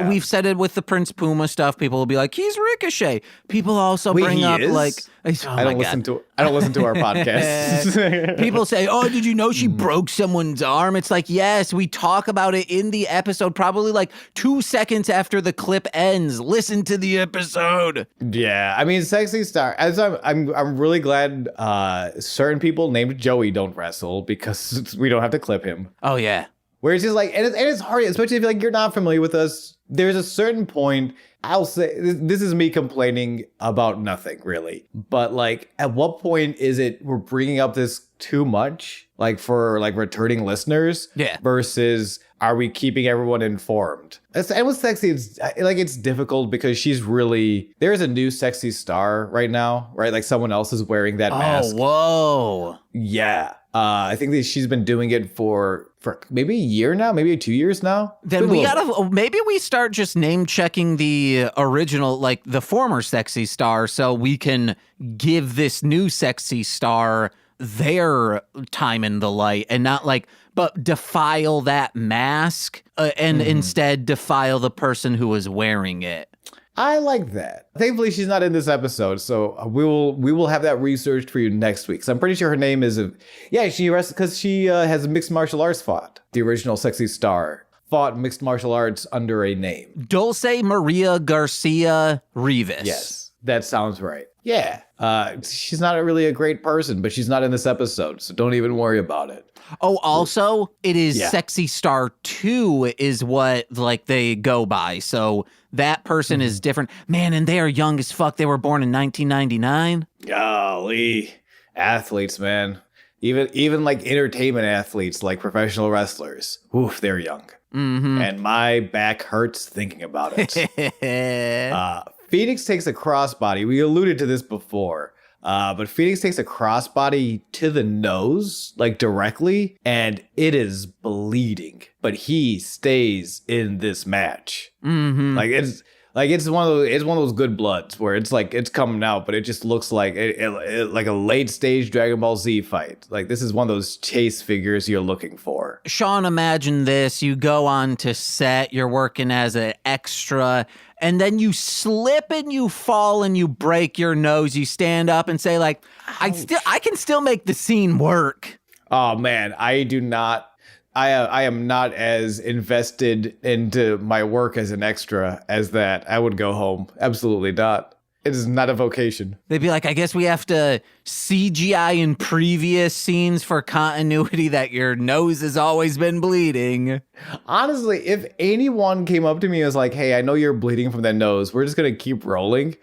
S2: we've said it with the Prince Puma stuff. People will be like, he's Ricochet. People also bring up like, I don't listen to our podcast. People say, oh, did you know she broke someone's arm? It's like, yes, we talk about it in the episode, probably like 2 seconds after the clip ends. Listen to the episode.
S1: Yeah, I mean, Sexy Star, as I'm really glad certain people named Joey don't wrestle, because we don't have to clip him.
S2: Oh, yeah.
S1: Where it's just like, and it's hard, especially if like you're not familiar with us. There's a certain point, I'll say, this is me complaining about nothing really, but like at what point is it we're bringing up this too much, like for like returning listeners, versus are we keeping everyone informed? And with Sexy, it's difficult because she's really, there's a new Sexy star right now, right? Like someone else is wearing that mask.
S2: Whoa.
S1: Yeah. I think that she's been doing it for maybe a year now, maybe 2 years now.
S2: Then maybe we start just name checking the original, like the former Sexy star, so we can give this new Sexy star their time in the light and not like, but defile that mask and instead defile the person who is wearing it.
S1: I like that. Thankfully, she's not in this episode, so we will have that researched for you next week. So I'm pretty sure her name is she arrested because she has mixed martial arts fought. The original Sexy star fought mixed martial arts under a name.
S2: Dulce Maria Garcia Rivas.
S1: Yes, that sounds right. Yeah, she's not really a great person, but she's not in this episode, so don't even worry about it.
S2: Oh, also, it is Sexy Star 2 is what like they go by. So that person is different. Man, and they are young as fuck. They were born in 1999.
S1: Golly. Athletes, man. Even like entertainment athletes, like professional wrestlers. Oof, they're young. Mm-hmm. And my back hurts thinking about it. Phoenix takes a crossbody. We alluded to this before. But Phoenix takes a crossbody to the nose, like directly, and it is bleeding. But he stays in this match. Mm-hmm. It's one of those good bloods where it's like it's coming out, but it just looks like like a late stage Dragon Ball Z fight. Like this is one of those chase figures you're looking for.
S2: Sean, imagine this: you go on to set, you're working as an extra. And then you slip and you fall and you break your nose. You stand up and say, like, I can still make the scene work.
S1: Oh man, I am not as invested into my work as an extra as that. I would go home. Absolutely not. It is not a vocation.
S2: They'd be like, I guess we have to CGI in previous scenes for continuity that your nose has always been bleeding.
S1: Honestly, if anyone came up to me and was like, hey, I know you're bleeding from that nose, we're just going to keep rolling.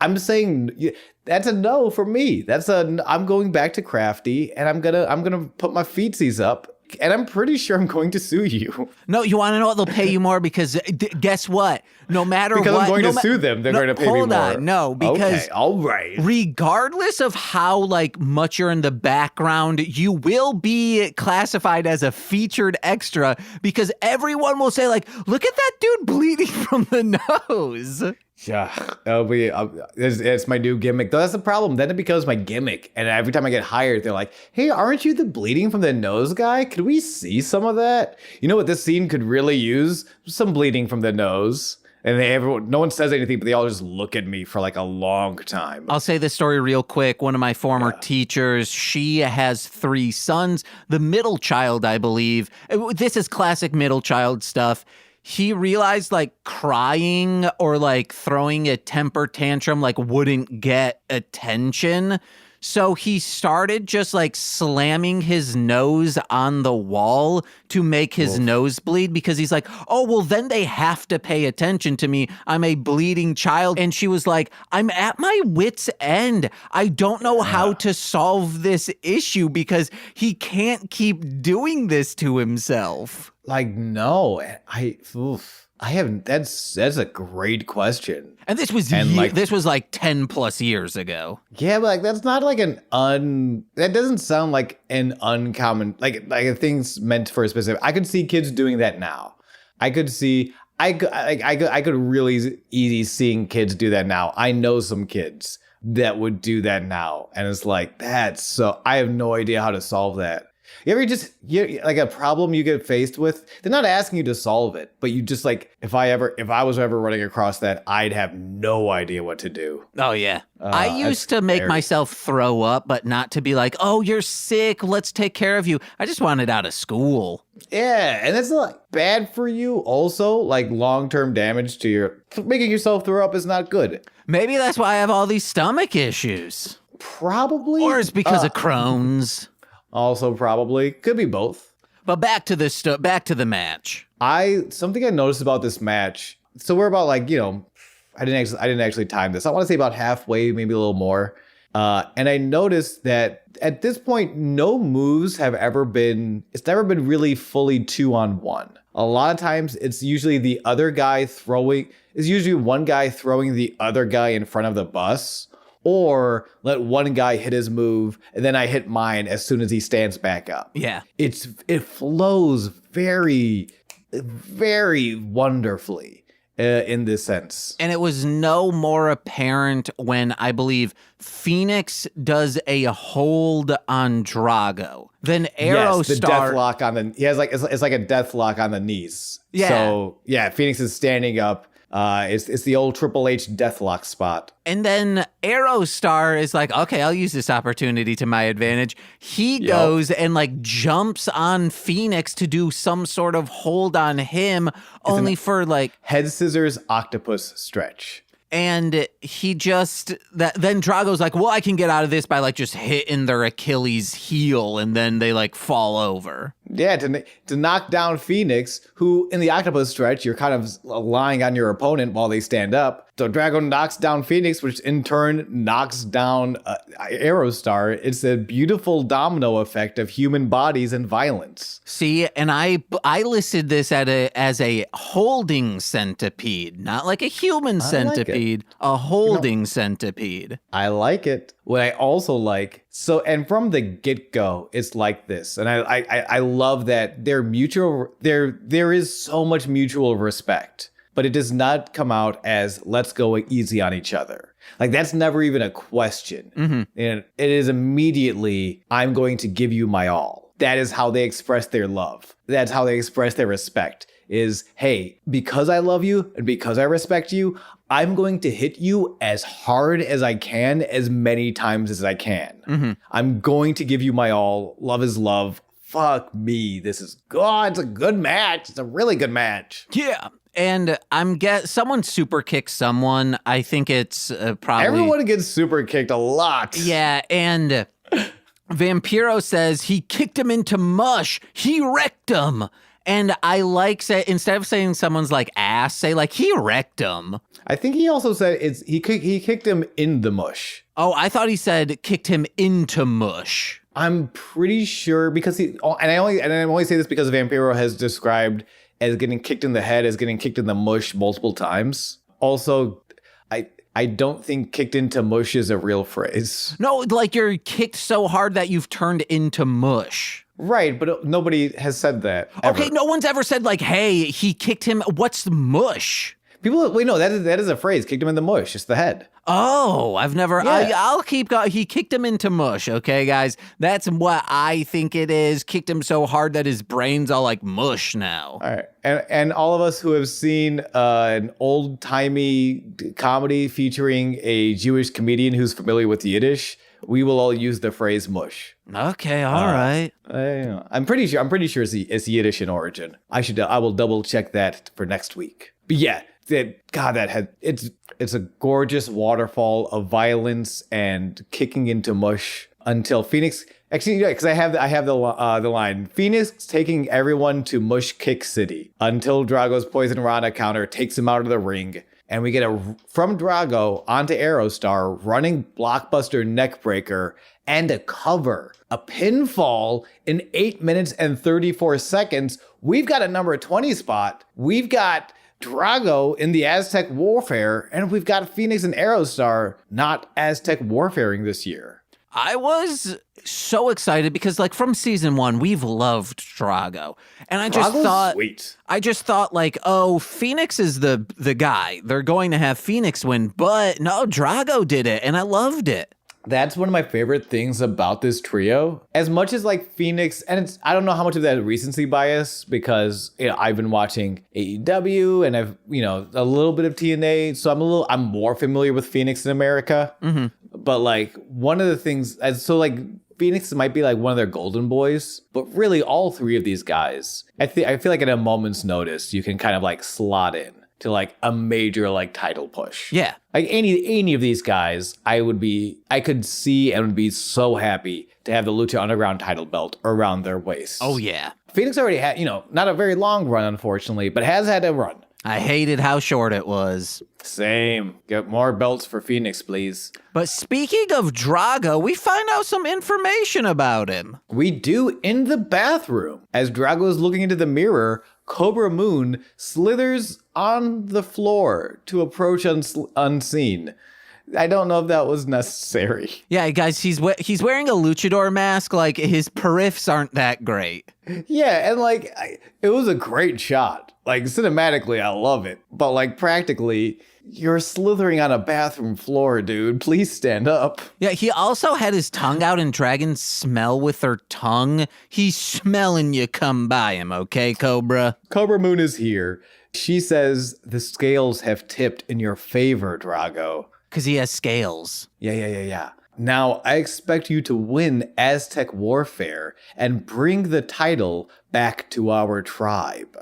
S1: I'm saying that's a no for me. I'm going back to Crafty and I'm going to put my feetsies up. And I'm pretty sure I'm going to sue you.
S2: No, you want to know what? They'll pay you more because guess what? No matter
S1: because
S2: what.
S1: I'm going to sue them. They're going to pay me more.
S2: Hold on. No, because.
S1: Okay, all right.
S2: Regardless of how like much you're in the background, you will be classified as a featured extra because everyone will say like, look at that dude bleeding from the nose.
S1: Yeah, it's my new gimmick. Though that's the problem. Then it becomes my gimmick. And every time I get hired, they're like, hey, aren't you the bleeding from the nose guy? Could we see some of that? You know what this scene could really use? Some bleeding from the nose. And no one says anything, but they all just look at me for like a long time.
S2: I'll say this story real quick. One of my former teachers, she has 3 sons. The middle child, I believe, this is classic middle child stuff. He realized like crying or like throwing a temper tantrum like wouldn't get attention. So he started just like slamming his nose on the wall to make his nose bleed because he's like, oh, well, then they have to pay attention to me. I'm a bleeding child. And she was like, I'm at my wit's end. I don't know how to solve this issue because he can't keep doing this to himself.
S1: Like, no, I haven't. That's a great question.
S2: And this was like 10 plus years ago.
S1: Yeah, but like that's not like that doesn't sound like an uncommon like a thing's meant for a specific. I could see kids doing that now. I could really easy seeing kids do that now. I know some kids that would do that now, and it's like I have no idea how to solve that. You ever like a problem you get faced with? They're not asking you to solve it, but you just like, if I was ever running across that, I'd have no idea what to do.
S2: Oh, yeah. I used to make myself throw up, but not to be like, oh, you're sick, let's take care of you. I just wanted out of school.
S1: Yeah, and that's like bad for you also, like long-term damage to making yourself throw up is not good.
S2: Maybe that's why I have all these stomach issues.
S1: Probably.
S2: Or it's because of Crohn's.
S1: Also, probably. Could be both.
S2: But back to the match.
S1: Something I noticed about this match. So we're about like, I didn't actually time this. I want to say about halfway, maybe a little more. And I noticed that at this point, no moves have ever been. It's never been really fully 2-on-1. A lot of times, it's usually the other guy throwing. It's usually one guy throwing the other guy in front of the bus. Or let one guy hit his move, and then I hit mine as soon as he stands back up.
S2: Yeah.
S1: It flows very, very wonderfully in this sense.
S2: And it was no more apparent when I believe Phoenix does a hold on Drago. Then Aerostar.
S1: Yes, the death lock on the. He has like it's like a death lock on the knees.
S2: Yeah.
S1: So yeah, Phoenix is standing up. It's the old Triple H deathlock spot.
S2: And then Aerostar is like, okay, I'll use this opportunity to my advantage. He goes and like jumps on Phoenix to do some sort of hold on him, only for like
S1: head scissors octopus stretch.
S2: And he just then Drago's like, well, I can get out of this by like just hitting their Achilles heel, and then they like fall over.
S1: Yeah, to knock down Phoenix, who in the octopus stretch, you're kind of lying on your opponent while they stand up. So Drago knocks down Phoenix, which in turn knocks down Aerostar. It's a beautiful domino effect of human bodies and violence.
S2: See, and I listed this as a holding centipede, not like a human centipede, a holding centipede.
S1: I like it. What I also like, and from the get-go, it's like this. And I love that they're mutual. There is so much mutual respect. But it does not come out as let's go easy on each other. Like that's never even a question. Mm-hmm. And it is immediately, I'm going to give you my all. That is how they express their love. That's how they express their respect is, hey, because I love you and because I respect you, I'm going to hit you as hard as I can, as many times as I can. Mm-hmm. I'm going to give you my all. Love is love. Fuck me. This is good. It's a good match. It's a really good match.
S2: Yeah. And someone super kicked someone. I think it's probably
S1: everyone gets super kicked a lot.
S2: Yeah, and Vampiro says he kicked him into mush. He wrecked him. And I like instead of saying someone's like ass, say like he wrecked him.
S1: I think he also said he kicked him in the mush.
S2: Oh, I thought he said kicked him into mush.
S1: I'm pretty sure because I only say this because Vampiro has described as getting kicked in the head, as getting kicked in the mush multiple times. Also, I don't think kicked into mush is a real phrase.
S2: No, like you're kicked so hard that you've turned into mush.
S1: Right, but nobody has said that ever.
S2: Okay, no one's ever said like, hey, he kicked him. What's the mush?
S1: Wait, no, that is a phrase. Kicked him in the mush. It's the head.
S2: Oh, I've never,
S1: yeah.
S2: I'll keep going. He kicked him into mush. Okay, guys, that's what I think it is. Kicked him so hard that his brain's all like mush now.
S1: All right. And all of us who have seen an old timey comedy featuring a Jewish comedian who's familiar with Yiddish, we will all use the phrase mush.
S2: Okay. All right.
S1: I'm pretty sure it's Yiddish in origin. I will double check that for next week. But yeah. It's a gorgeous waterfall of violence and kicking into mush until Phoenix. Actually, because I have the line. Phoenix taking everyone to Mush Kick City until Drago's Poison Rana counter takes him out of the ring, and we get from Drago onto Aerostar running blockbuster neckbreaker and a cover, a pinfall in 8 minutes and 34 seconds. We've got a number 20 spot. We've got Drago in the Aztec Warfare, and we've got Phoenix and Aerostar not Aztec Warfaring this year.
S2: I was so excited because, like, from season 1, we've loved Drago, and I just thought, like, oh, Phoenix is the guy. They're going to have Phoenix win, but no, Drago did it, and I loved it.
S1: That's one of my favorite things about this trio. As much as like Phoenix, and I don't know how much of that recency bias because I've been watching AEW and I've a little bit of TNA, so I'm more familiar with Phoenix in America. Mm-hmm. But like one of the things, so like Phoenix might be like one of their golden boys, but really all three of these guys, I feel like at a moment's notice you can kind of like slot in to like a major like title push.
S2: Yeah.
S1: Like any of these guys, I could see and would be so happy to have the Lucha Underground title belt around their waist.
S2: Oh yeah.
S1: Phoenix already had, not a very long run, unfortunately, but has had a run.
S2: I hated how short it was.
S1: Same. Get more belts for Phoenix, please.
S2: But speaking of Drago, we find out some information about him.
S1: We do in the bathroom. As Drago is looking into the mirror, Cobra Moon slithers on the floor to approach unseen. I don't know if that was necessary.
S2: Yeah, guys, he's wearing a luchador mask. Like, his periffs aren't that great.
S1: Yeah, and it was a great shot. Like, cinematically, I love it. But practically, you're slithering on a bathroom floor, dude. Please stand up.
S2: Yeah, he also had his tongue out and dragons smell with their tongue. He's smelling you come by him, okay, Cobra?
S1: Cobra Moon is here. She says the scales have tipped in your favor, Drago.
S2: Because he has scales.
S1: Yeah. Now, I expect you to win Aztec Warfare and bring the title back to our tribe.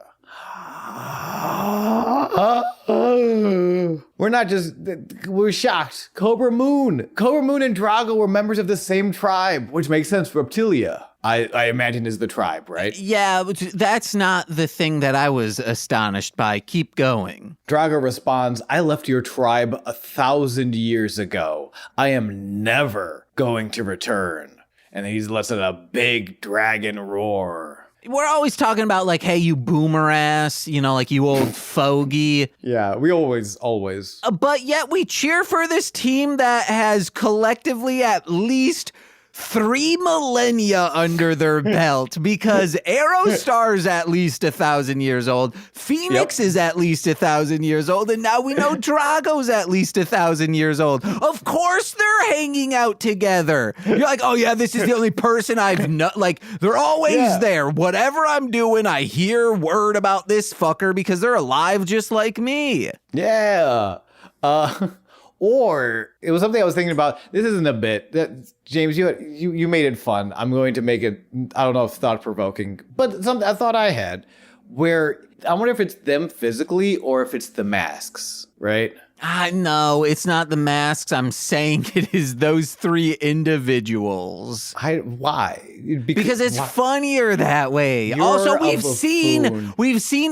S1: We're shocked. Cobra Moon and Drago were members of the same tribe, which makes sense. Reptilia, I imagine, is the tribe, right?
S2: Yeah, but that's not the thing that I was astonished by. Keep going.
S1: Drago responds, I left your tribe 1,000 years ago. I am never going to return. And he lets out a big dragon roar.
S2: We're always talking about hey, you boomer ass, you old fogey.
S1: Yeah, we always.
S2: But yet we cheer for this team that has collectively at least 3 millennia under their belt, because Aerostar's at least 1,000 years old, Phoenix is at least 1,000 years old, and now we know Drago's at least 1,000 years old. Of course they're hanging out together. You're like, oh yeah, this is the only person I've known. They're always there. Whatever I'm doing, I hear word about this fucker because they're alive just like me.
S1: Yeah. Or it was something I was thinking about. This isn't a bit. James, you made it fun. I'm going to make it, I don't know if thought-provoking, but something I thought I had, where I wonder if it's them physically or if it's the masks, right?
S2: No, it's not the masks. I'm saying it is those 3 individuals.
S1: Why?
S2: Because it's funnier that way.
S1: You're
S2: also, we've seen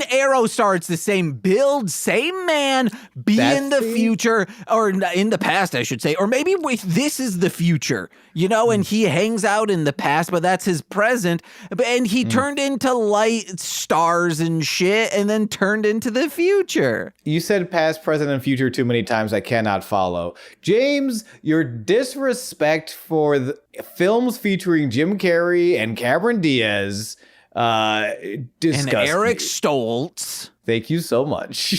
S2: Aerostar. It's the same build, same man, in the future, or in the past, I should say. Or maybe this is the future, and he hangs out in the past, but that's his present. And he turned into light stars and shit, and then turned into the future.
S1: You said past, present, and future too many times. I cannot follow. James, your disrespect for the films featuring Jim Carrey and Cameron Diaz disgusts
S2: and Eric
S1: me.
S2: Stoltz.
S1: Thank you so much.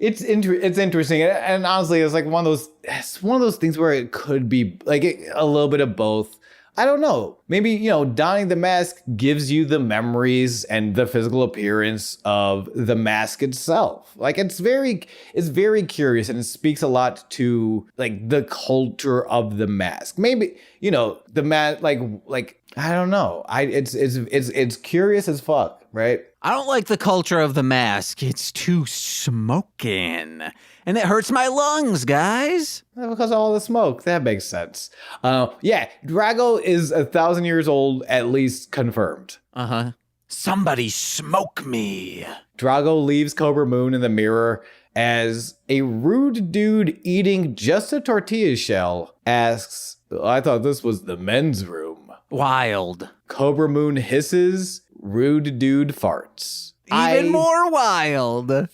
S1: It's interesting, and honestly, it's one of those things where it could be a little bit of both. I don't know. Maybe, donning the mask gives you the memories and the physical appearance of the mask itself. It's very curious, and it speaks a lot to the culture of the mask. Maybe, the mask, I don't know. It's curious as fuck, right?
S2: I don't like the culture of the mask. It's too smoking. And it hurts my lungs, guys.
S1: Because of all the smoke. That makes sense. Drago is 1,000 years old, at least confirmed.
S2: Uh-huh. Somebody smoke me.
S1: Drago leaves Cobra Moon in the mirror as a rude dude eating just a tortilla shell asks, I thought this was the men's room.
S2: Wild.
S1: Cobra Moon hisses, rude dude farts.
S2: Even more wild.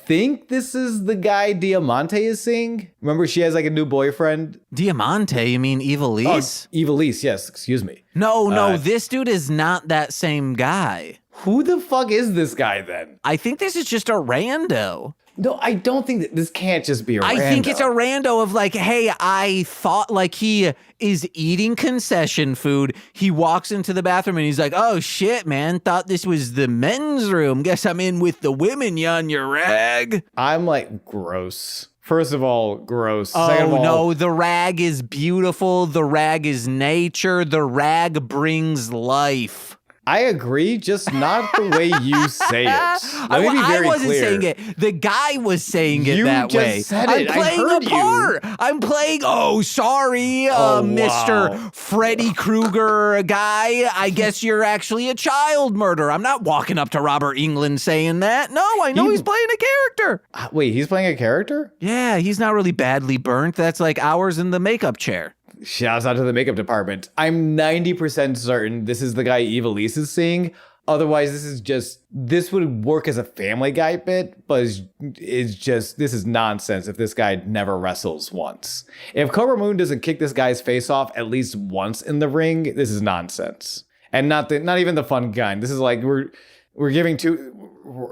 S1: Think this is the guy Diamante is seeing? Remember, she has a new boyfriend?
S2: Diamante? You mean Evilise?
S1: Oh, Evilise, yes, excuse me.
S2: No, this dude is not that same guy.
S1: Who the fuck is this guy then?
S2: I think this is just a rando.
S1: No, I don't think that this can't just be a rando.
S2: I think it's a rando of hey, I thought he is eating concession food. He walks into the bathroom and he's like, oh shit, man, thought this was the men's room. Guess I'm in with the women, you on your rag.
S1: I'm gross. First of all, gross.
S2: Oh,
S1: Second of all,
S2: no, the rag is beautiful. The rag is nature. The rag brings life.
S1: I agree, just not the way you say it. Let me be very
S2: I wasn't
S1: clear.
S2: saying it. The guy was saying it that
S1: just
S2: way.
S1: Said
S2: I'm
S1: it.
S2: playing
S1: I heard
S2: a part. I'm playing, sorry, Mr. Freddy Krueger guy. I guess you're actually a child murderer. I'm not walking up to Robert Englund saying that. No, I know he's playing a character.
S1: Wait, he's playing a character?
S2: Yeah, he's not really badly burnt. That's like hours in the makeup chair.
S1: Shouts out to the makeup department. I'm 90% certain this is the guy Evilise is seeing. Otherwise, this would work as a Family Guy bit, but this is nonsense if this guy never wrestles once. If Cobra Moon doesn't kick this guy's face off at least once in the ring, this is nonsense. And not even the fun kind. This is like we're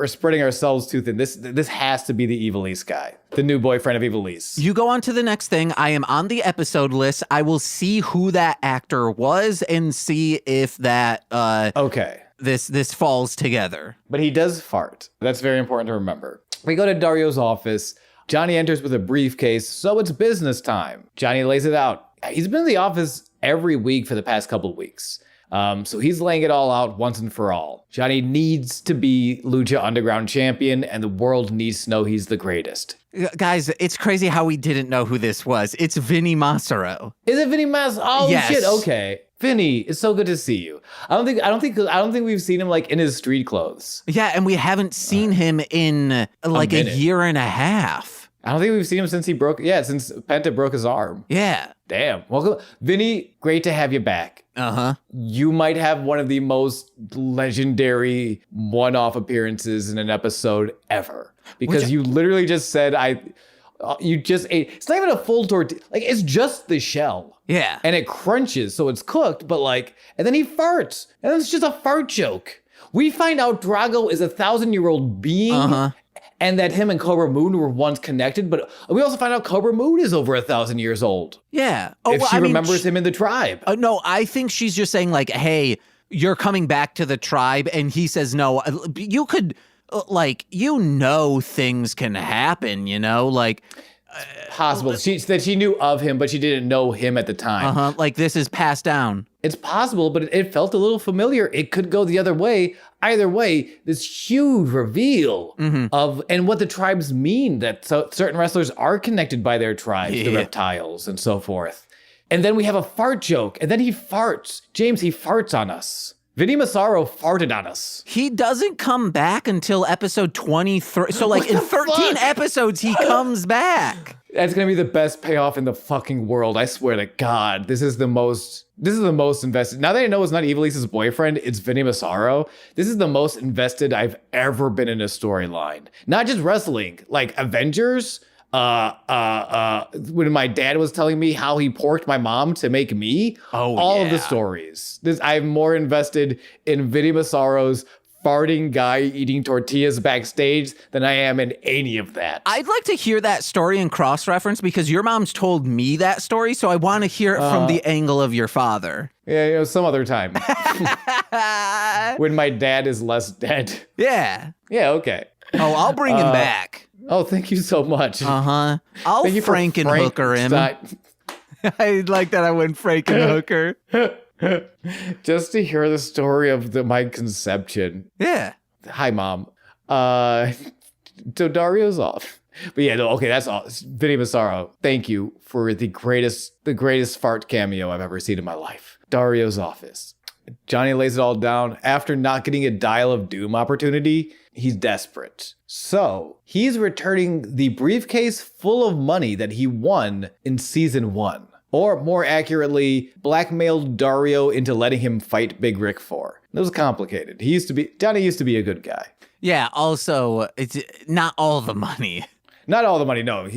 S1: spreading ourselves too thin. This has to be the Evilise guy, the new boyfriend of Evilise.
S2: You go on to the next thing. I am on the episode list. I will see who that actor was and see if that
S1: okay.
S2: This falls together.
S1: But he does fart. That's very important to remember. We go to Dario's office. Johnny enters with a briefcase, so it's business time. Johnny lays it out. He's been in the office every week for the past couple of weeks. So he's laying it all out once and for all. Johnny needs to be Lucha Underground champion, and the world needs to know he's the greatest.
S2: Guys, it's crazy how we didn't know who this was. It's Vinny Massaro.
S1: Is it Vinny Massaro? Oh,
S2: yes.
S1: Shit, okay. Vinny, it's so good to see you. I don't think we've seen him like in his street clothes.
S2: Yeah, and we haven't seen him in like a year and a half.
S1: I don't think we've seen him since since Penta broke his arm.
S2: Yeah.
S1: Damn. Welcome. Vinny, great to have you back.
S2: Uh-huh.
S1: You might have one of the most legendary one-off appearances in an episode ever. Because you literally just said you just ate. It's not even a full tortilla. Like, it's just the shell.
S2: Yeah.
S1: And it crunches, so it's cooked, but and then he farts. And it's just a fart joke. We find out Drago is a 1,000-year-old being.
S2: Uh-huh.
S1: And that him and Cobra Moon were once connected, but we also find out Cobra Moon is over 1,000 years old.
S2: Yeah.
S1: If she remembers him in the tribe.
S2: No, I think she's just saying like, hey, you're coming back to the tribe. And he says, no, you could, things can happen,
S1: Possible. That she knew of him, but she didn't know him at the time.
S2: Uh-huh. Like this is passed down.
S1: It's possible, but it felt a little familiar. It could go the other way. Either way, this huge reveal of and what the tribes mean, that certain wrestlers are connected by their tribes, the reptiles and so forth. And then we have a fart joke, and then he farts. James, he farts on us. Vinny Massaro farted on us.
S2: He doesn't come back until episode 23. So in 13 episodes, he comes back.
S1: That's going to be the best payoff in the fucking world. I swear to God. This is the most invested. Now that I know it's not Evilise's boyfriend, it's Vinny Massaro. This is the most invested I've ever been in a storyline. Not just wrestling, like Avengers. When my dad was telling me how he porked my mom to make me, all of the stories. I'm more invested in Vinny Massaro's farting guy eating tortillas backstage than I am in any of that.
S2: I'd like to hear that story and cross-reference because your mom's told me that story, so I want to hear it from the angle of your father.
S1: Yeah, some other time. When my dad is less dead.
S2: Yeah.
S1: Yeah, okay.
S2: Oh, I'll bring him back.
S1: Oh, thank you so much.
S2: Uh-huh. I'll Frankenhooker him. I like that I went Frankenhooker.
S1: Just to hear the story of my conception.
S2: Yeah.
S1: Hi, Mom. So Dario's off. But yeah, no, okay, that's all. Vinny Massaro, thank you for the greatest fart cameo I've ever seen in my life. Dario's office. Johnny lays it all down. After not getting a Dial of Doom opportunity, he's desperate. So he's returning the briefcase full of money that he won in season 1. Or more accurately, blackmailed Dario into letting him fight Big Rick for. It was complicated. Johnny used to be a good guy.
S2: Yeah, also, it's not all the money.
S1: Not all the money, no.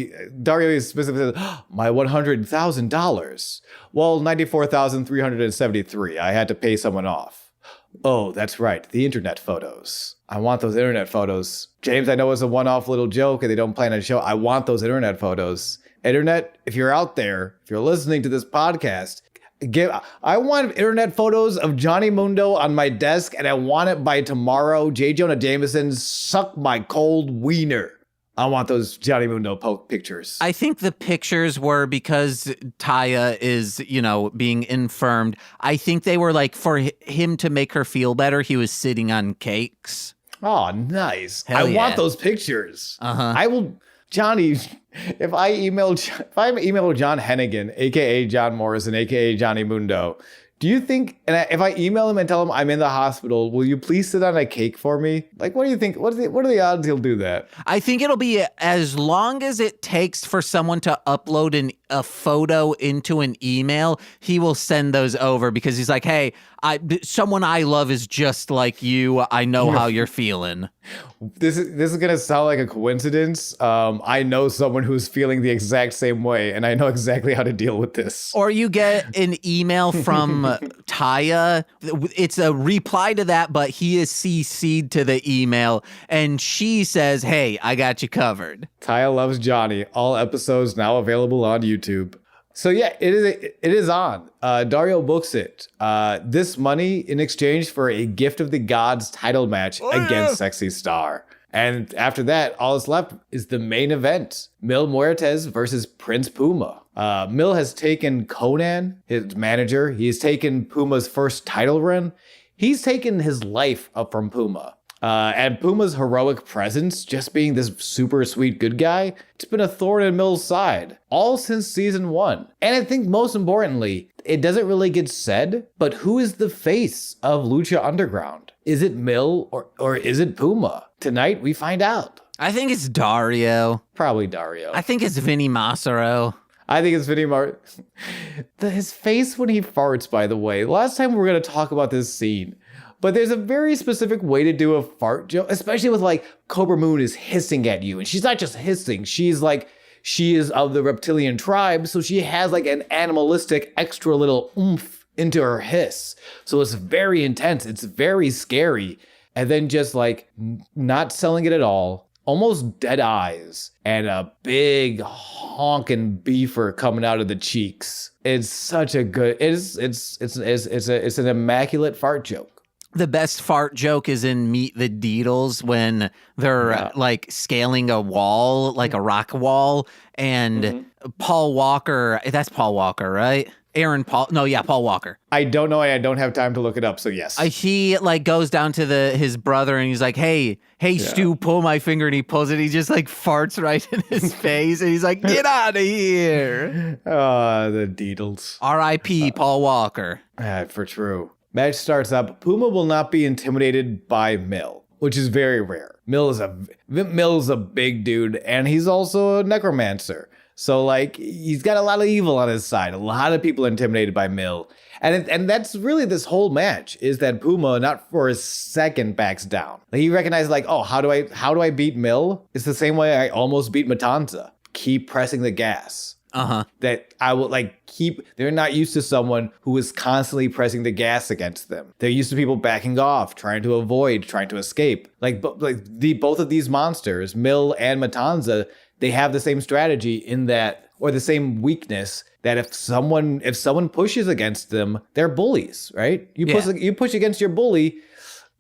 S1: Dario specifically said, my $100,000. Well, $94,373. I had to pay someone off. Oh, that's right. The internet photos. I want those internet photos. James, I know it's a one-off little joke and they don't plan on a show. I want those internet photos. Internet, if you're out there, if you're listening to this podcast, I want internet photos of Johnny Mundo on my desk and I want it by tomorrow. J. Jonah Jameson, suck my cold wiener. I want those Johnny Mundo pictures.
S2: I think the pictures were because Taya is, being infirmed. I think they were like for him to make her feel better. He was sitting on cakes.
S1: Oh, nice.
S2: Hell
S1: I want those pictures. I will, Johnny, if I email John Hennigan, a.k.a. John Morrison, a.k.a. Johnny Mundo, do you think, and if I email him and tell him I'm in the hospital, will you please sit on a cake for me? Like, what do you think? What are the odds he'll do that?
S2: I think it'll be as long as it takes for someone to upload a photo into an email, he will send those over because he's like, hey, someone I love is just like you. I know how you're feeling.
S1: This is gonna sound like a coincidence. I know someone who's feeling the exact same way, and I know exactly how to deal with this.
S2: Or you get an email from Taya. It's a reply to that, but he is CC'd to the email, and she says, "Hey, I got you covered."
S1: Taya loves Johnny. All episodes now available on YouTube. So yeah, it is on. Dario books it. This money in exchange for a Gift of the Gods title match against Sexy Star. And after that, all that's left is the main event. Mil Muertes versus Prince Puma. Mil has taken Conan, his manager. He's taken Puma's first title run. He's taken his life up from Puma. And Puma's heroic presence, just being this super sweet good guy, it's been a thorn in Mil's side, all since season 1. And I think most importantly, it doesn't really get said, but who is the face of Lucha Underground? Is it Mil or is it Puma? Tonight, we find out.
S2: I think it's Dario.
S1: Probably Dario.
S2: I think it's Vinny Massaro.
S1: I think it's Vinny his face when he farts, by the way. Last time we were going to talk about this scene. But there's a very specific way to do a fart joke, especially with like Cobra Moon is hissing at you. And she's not just hissing. She is of the reptilian tribe. So she has like an animalistic extra little oomph into her hiss. So it's very intense. It's very scary. And then just like not selling it at all. Almost dead eyes and a big honking beefer coming out of the cheeks. It's such a good, it's an immaculate fart joke.
S2: The best fart joke is in Meet the Deedles when they're like scaling a wall, like a rock wall, and Paul Walker, that's Paul Walker, right? Paul Walker.
S1: I don't know. I don't have time to look it up. So yes.
S2: He like goes down to his brother and he's like, hey, Stu, pull my finger, and he pulls it. He just like farts right in his face and he's like, get out of here.
S1: The Deedles.
S2: R.I.P. Paul Walker.
S1: For true. Match starts up. Puma will not be intimidated by Mil, which is very rare. Mil's a big dude, and he's also a necromancer. So, like, he's got a lot of evil on his side. A lot of people are intimidated by Mil. And that's really this whole match, is that Puma, not for a second, backs down. Like, he recognizes, like, oh, how do I beat Mil? It's the same way I almost beat Matanza. Keep pressing the gas. That I will they're not used to someone who is constantly pressing the gas against them. They're used to people backing off, trying to avoid, trying to escape. Both of these monsters, Mil and Matanza, they have the same strategy in that, or the same weakness, that if someone pushes against them, they're bullies, right? You push against your bully,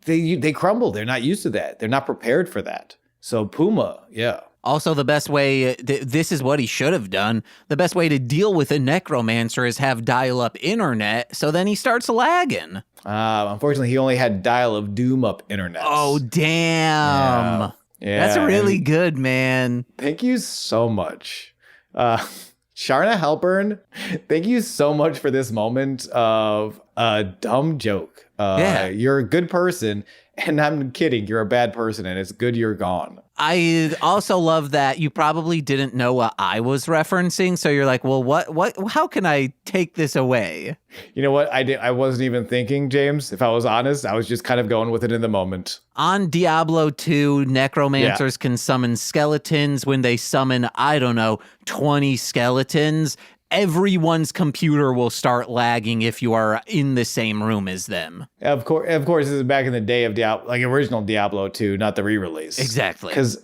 S1: they crumble. They're not used to that. They're not prepared for that. So Puma, yeah.
S2: Also, the best way, this is what he should have done. The best way to deal with a necromancer is have dial-up internet, so then he starts lagging.
S1: Unfortunately, he only had dial-up doom-up internet.
S2: Oh, damn. Yeah, that's really good, man.
S1: Thank you so much. Sharna Halpern, thank you so much for this moment of a dumb joke. You're a good person, and I'm kidding, you're a bad person, and it's good you're gone.
S2: I also love that you probably didn't know what I was referencing, so you're like, well, what? How can I take this away?
S1: You know what? I wasn't even thinking, James. If I was honest, I was just kind of going with it in the moment.
S2: On Diablo 2, necromancers can summon skeletons. When they summon, 20 skeletons, everyone's computer will start lagging if you are in the same room as them.
S1: Of course, this is back in the day of original Diablo 2, not the re-release.
S2: Exactly.
S1: Because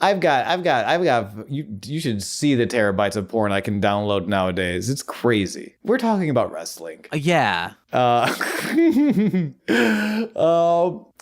S1: I've got. You should see the terabytes of porn I can download nowadays. It's crazy. We're talking about wrestling.
S2: Yeah.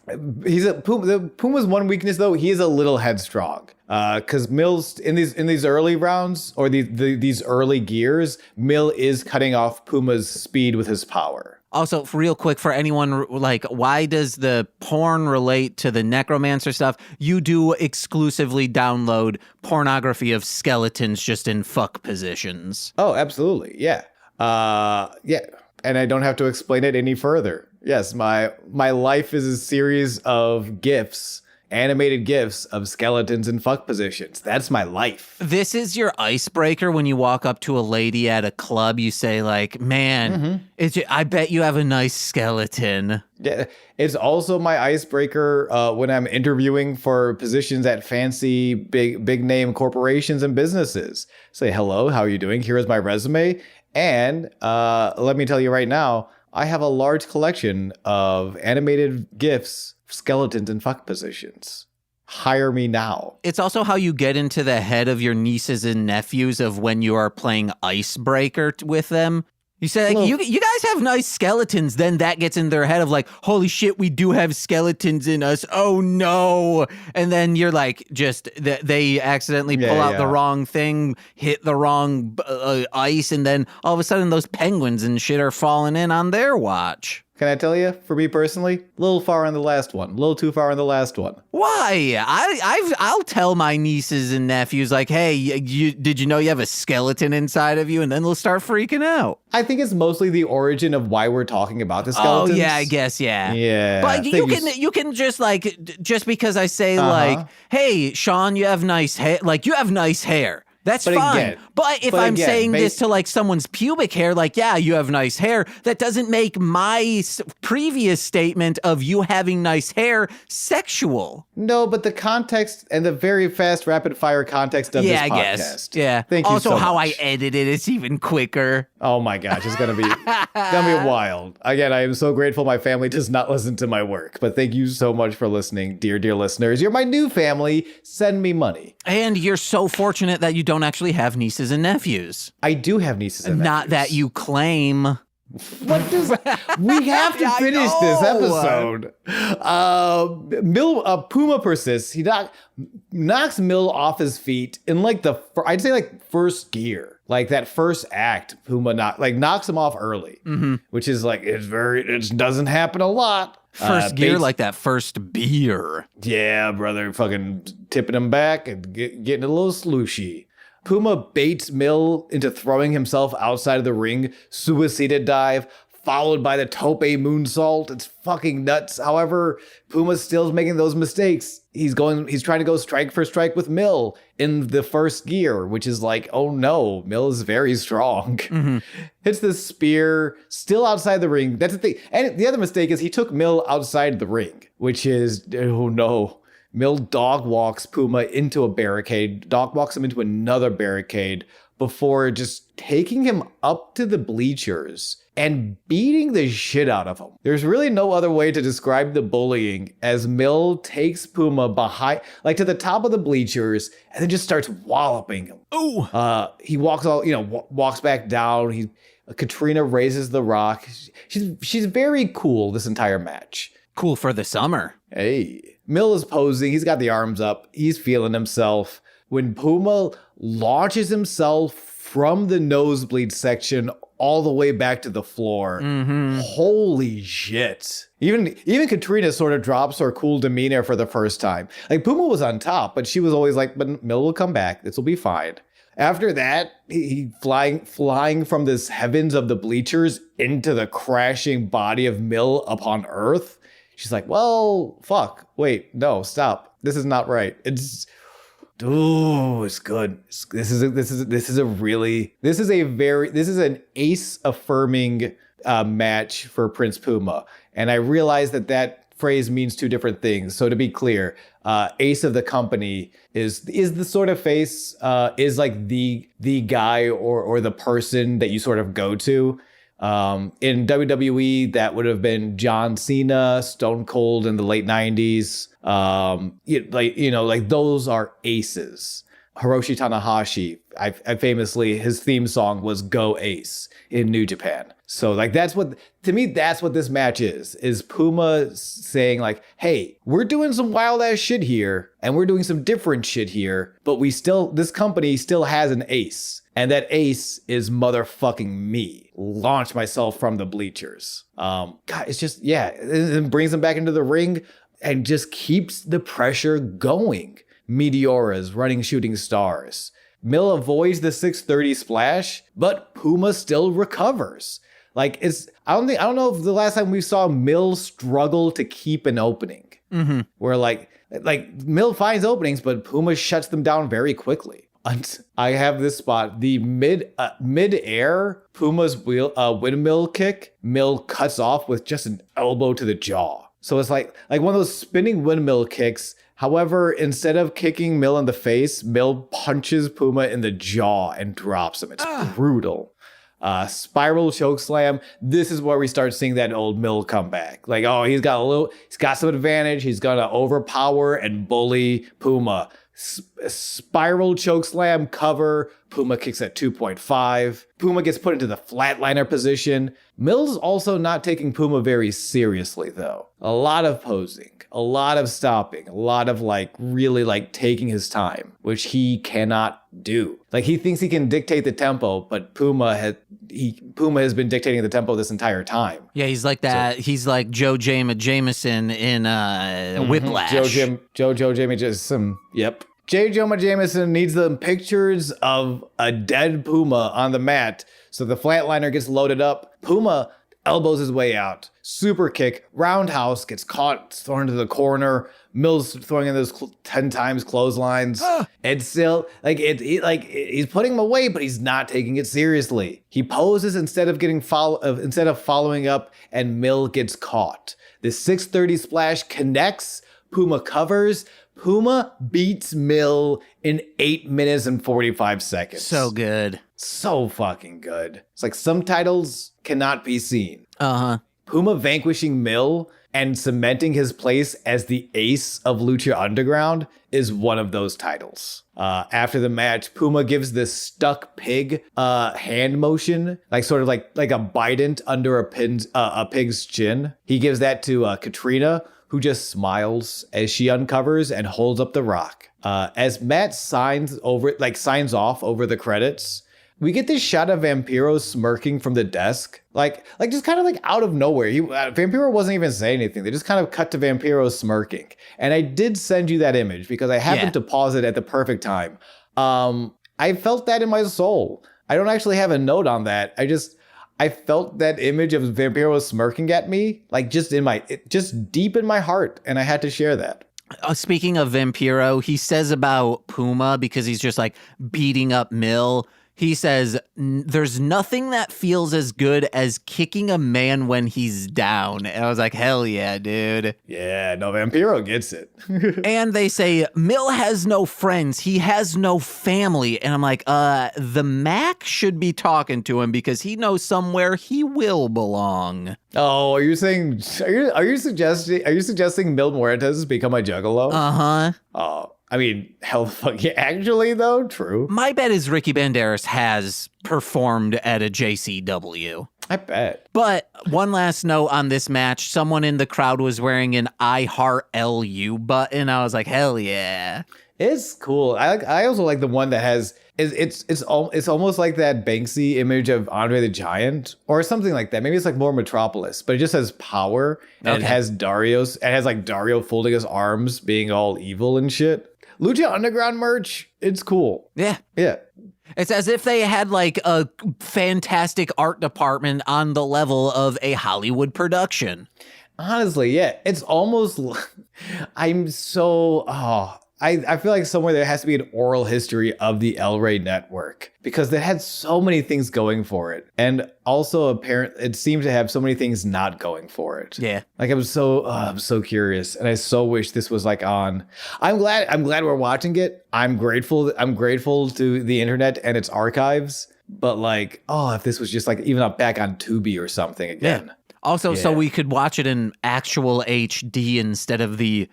S1: Puma's one weakness though, he is a little headstrong. Because Mill's in these early rounds or these early gears, Mill is cutting off Puma's speed with his power.
S2: Also, real quick, for anyone, like, why does the porn relate to the necromancer stuff? You do exclusively download pornography of skeletons just in fuck positions.
S1: Oh, absolutely. Yeah. Yeah. And I don't have to explain it any further. Yes, my life is a series of GIFs, animated GIFs of skeletons in fuck positions. That's my life.
S2: This is your icebreaker when you walk up to a lady at a club. You say, like, man, I bet you have a nice skeleton.
S1: Yeah, it's also my icebreaker when I'm interviewing for positions at fancy big name corporations and businesses. Say, hello, how are you doing? Here is my resume. And let me tell you right now, I have a large collection of animated GIFs, skeletons in fuck positions. Hire me now.
S2: It's also how you get into the head of your nieces and nephews of when you are playing icebreaker with them. You say, like, you guys have nice skeletons. Then that gets in their head of like, holy shit, we do have skeletons in us. Oh, no. And then you're like, just they accidentally pull out the wrong thing, hit the wrong ice. And then all of a sudden those penguins and shit are falling in on their watch.
S1: Can I tell you, for me personally, a little far on the last one. A little too far on the last one.
S2: Why? I'll tell my nieces and nephews, like, hey, did you know you have a skeleton inside of you? And then they'll start freaking out.
S1: I think it's mostly the origin of why we're talking about the skeletons.
S2: Oh, yeah, I guess, yeah.
S1: Yeah.
S2: But you can just, like, just because I say, like, hey, Sean, you have nice hair. Like, you have nice hair. That's fine. But if I'm saying this to like someone's pubic hair, like, yeah, you have nice hair, that doesn't make my previous statement of you having nice hair sexual.
S1: No, but the context and the very fast rapid fire context of this podcast.
S2: Guess. Yeah.
S1: Thank you
S2: also,
S1: so
S2: how
S1: much.
S2: I edit it, it's even quicker.
S1: Oh my gosh, it's gonna be wild. Again, I am so grateful my family does not listen to my work. But thank you so much for listening, dear listeners. You're my new family. Send me money.
S2: And you're so fortunate that you don't actually have nieces and nephews.
S1: I do have nieces and nephews.
S2: Not that you claim.
S1: What does we have to finish this episode? Puma persists. He knocks Mill off his feet in like I'd say like first gear, like that first act. Puma knocks him off early, which is like it doesn't happen a lot.
S2: First gear, like that first beer.
S1: Yeah, brother, fucking tipping him back and getting a little slooshy. Puma baits Mill into throwing himself outside of the ring, suicide dive, followed by the tope moonsault. It's fucking nuts. However, Puma's still making those mistakes. He's trying to go strike for strike with Mill in the first gear, which is like, oh no, Mill is very strong. Hits the spear, still outside the ring. That's the thing. And the other mistake is he took Mill outside the ring, which is, oh no. Mill dog walks Puma into a barricade, dog walks him into another barricade before just taking him up to the bleachers and beating the shit out of him. There's really no other way to describe the bullying as Mill takes Puma behind, like to the top of the bleachers, and then just starts walloping him.
S2: Ooh.
S1: He walks back down. Katrina raises the rock. She's very cool this entire match.
S2: Cool for the summer.
S1: Hey. Mill is posing. He's got the arms up. He's feeling himself. When Puma launches himself from the nosebleed section all the way back to the floor. Holy shit. Even Katrina sort of drops her cool demeanor for the first time. Like, Puma was on top, but she was always like, but Mill will come back. This will be fine. After that, he flying from this heavens of the bleachers into the crashing body of Mill upon Earth. She's like, well, fuck. Wait, no, stop. This is not right. It's good. This is an ace affirming match for Prince Puma. And I realize that phrase means two different things. So to be clear, ace of the company is the sort of face, is like the guy or the person that you sort of go to. In WWE, that would have been John Cena, Stone Cold in the late 90s. Like those are aces. Hiroshi Tanahashi, I famously, his theme song was Go Ace in New Japan. So like that's what this match is Puma saying like, hey, we're doing some wild ass shit here and we're doing some different shit here, but this company still has an ace. And that ace is motherfucking me. Launch myself from the bleachers. God, it's just, it brings him back into the ring and just keeps the pressure going. Meteoras, running shooting stars. Mill avoids the 630 splash, but Puma still recovers. Like I don't know if the last time we saw Mill struggle to keep an opening. Mm-hmm. Where like Mill finds openings, but Puma shuts them down very quickly. I have this spot, the mid-air Puma's windmill kick, Mill cuts off with just an elbow to the jaw. So it's like one of those spinning windmill kicks. However, instead of kicking Mill in the face, Mill punches Puma in the jaw and drops him. It's brutal. Spiral chokeslam. This is where we start seeing that old Mill come back. Like, oh, he's got some advantage. He's gonna overpower and bully Puma. Spiral chokeslam cover. Puma kicks at 2.5. Puma gets put into the flatliner position. Mill's also not taking Puma very seriously, though. A lot of posing, a lot of stopping, a lot of really taking his time, which he cannot do. Like, he thinks he can dictate the tempo, but Puma has been dictating the tempo this entire time.
S2: Yeah, he's like that. So, he's like Joe Jameson in Whiplash.
S1: Joe Jameson. Yep. J. Jonah Jameson needs the pictures of a dead Puma on the mat, so the flatliner gets loaded up. Puma elbows his way out. Super kick, roundhouse, gets caught, thrown into the corner. Mill's throwing in those 10 times clotheslines. And still, he's putting him away, but he's not taking it seriously. He poses instead of following up, and Mill gets caught. The 630 splash connects. Puma covers. Puma beats Mill in 8 minutes and 45 seconds.
S2: So good.
S1: So fucking good. It's like some titles cannot be seen.
S2: Uh-huh.
S1: Puma vanquishing Mill and cementing his place as the ace of Lucha Underground is one of those titles. After the match, Puma gives this stuck pig hand motion, sort of like a bident under a pig's chin. He gives that to Katrina, who just smiles as she uncovers and holds up the rock. As Matt signs off over the credits, we get this shot of Vampiro smirking from the desk, just kind of out of nowhere. Vampiro wasn't even saying anything. They just kind of cut to Vampiro smirking. And I did send you that image because I happened to pause it at the perfect time. I felt that in my soul. I don't actually have a note on that. I felt that image of Vampiro smirking at me, just deep in my heart, and I had to share that.
S2: Speaking of Vampiro, he says about Puma, because he's just beating up Mill, he says, there's nothing that feels as good as kicking a man when he's down. And I was like, hell yeah, dude.
S1: Yeah, no, Vampiro gets it.
S2: And they say, Mill has no friends. He has no family. And I'm like, the Mac should be talking to him because he knows somewhere he will belong.
S1: Oh, are you suggesting Mil Muertes become a juggalo?
S2: Uh-huh.
S1: Oh. I mean, hell fuck yeah. Actually, though, true.
S2: My bet is Ricky Banderas has performed at a JCW.
S1: I bet.
S2: But one last note on this match. Someone in the crowd was wearing an I Heart LU button. I was like, hell yeah.
S1: It's cool. I also like the one that has... It's almost like that Banksy image of Andre the Giant or something like that. Maybe it's more Metropolis, but it just has power and it has Dario folding his arms being all evil and shit. Lucha Underground merch, it's cool.
S2: Yeah.
S1: Yeah.
S2: It's as if they had a fantastic art department on the level of a Hollywood production.
S1: Honestly, yeah. It's almost I feel like somewhere there has to be an oral history of the El Rey network because they had so many things going for it. And also it seemed to have so many things not going for it.
S2: Yeah.
S1: I'm so curious. And I so wish this was on. I'm glad we're watching it. I'm grateful to the internet and its archives. But if this was just even up back on Tubi or something again.
S2: Yeah. Also, so we could watch it in actual HD instead of the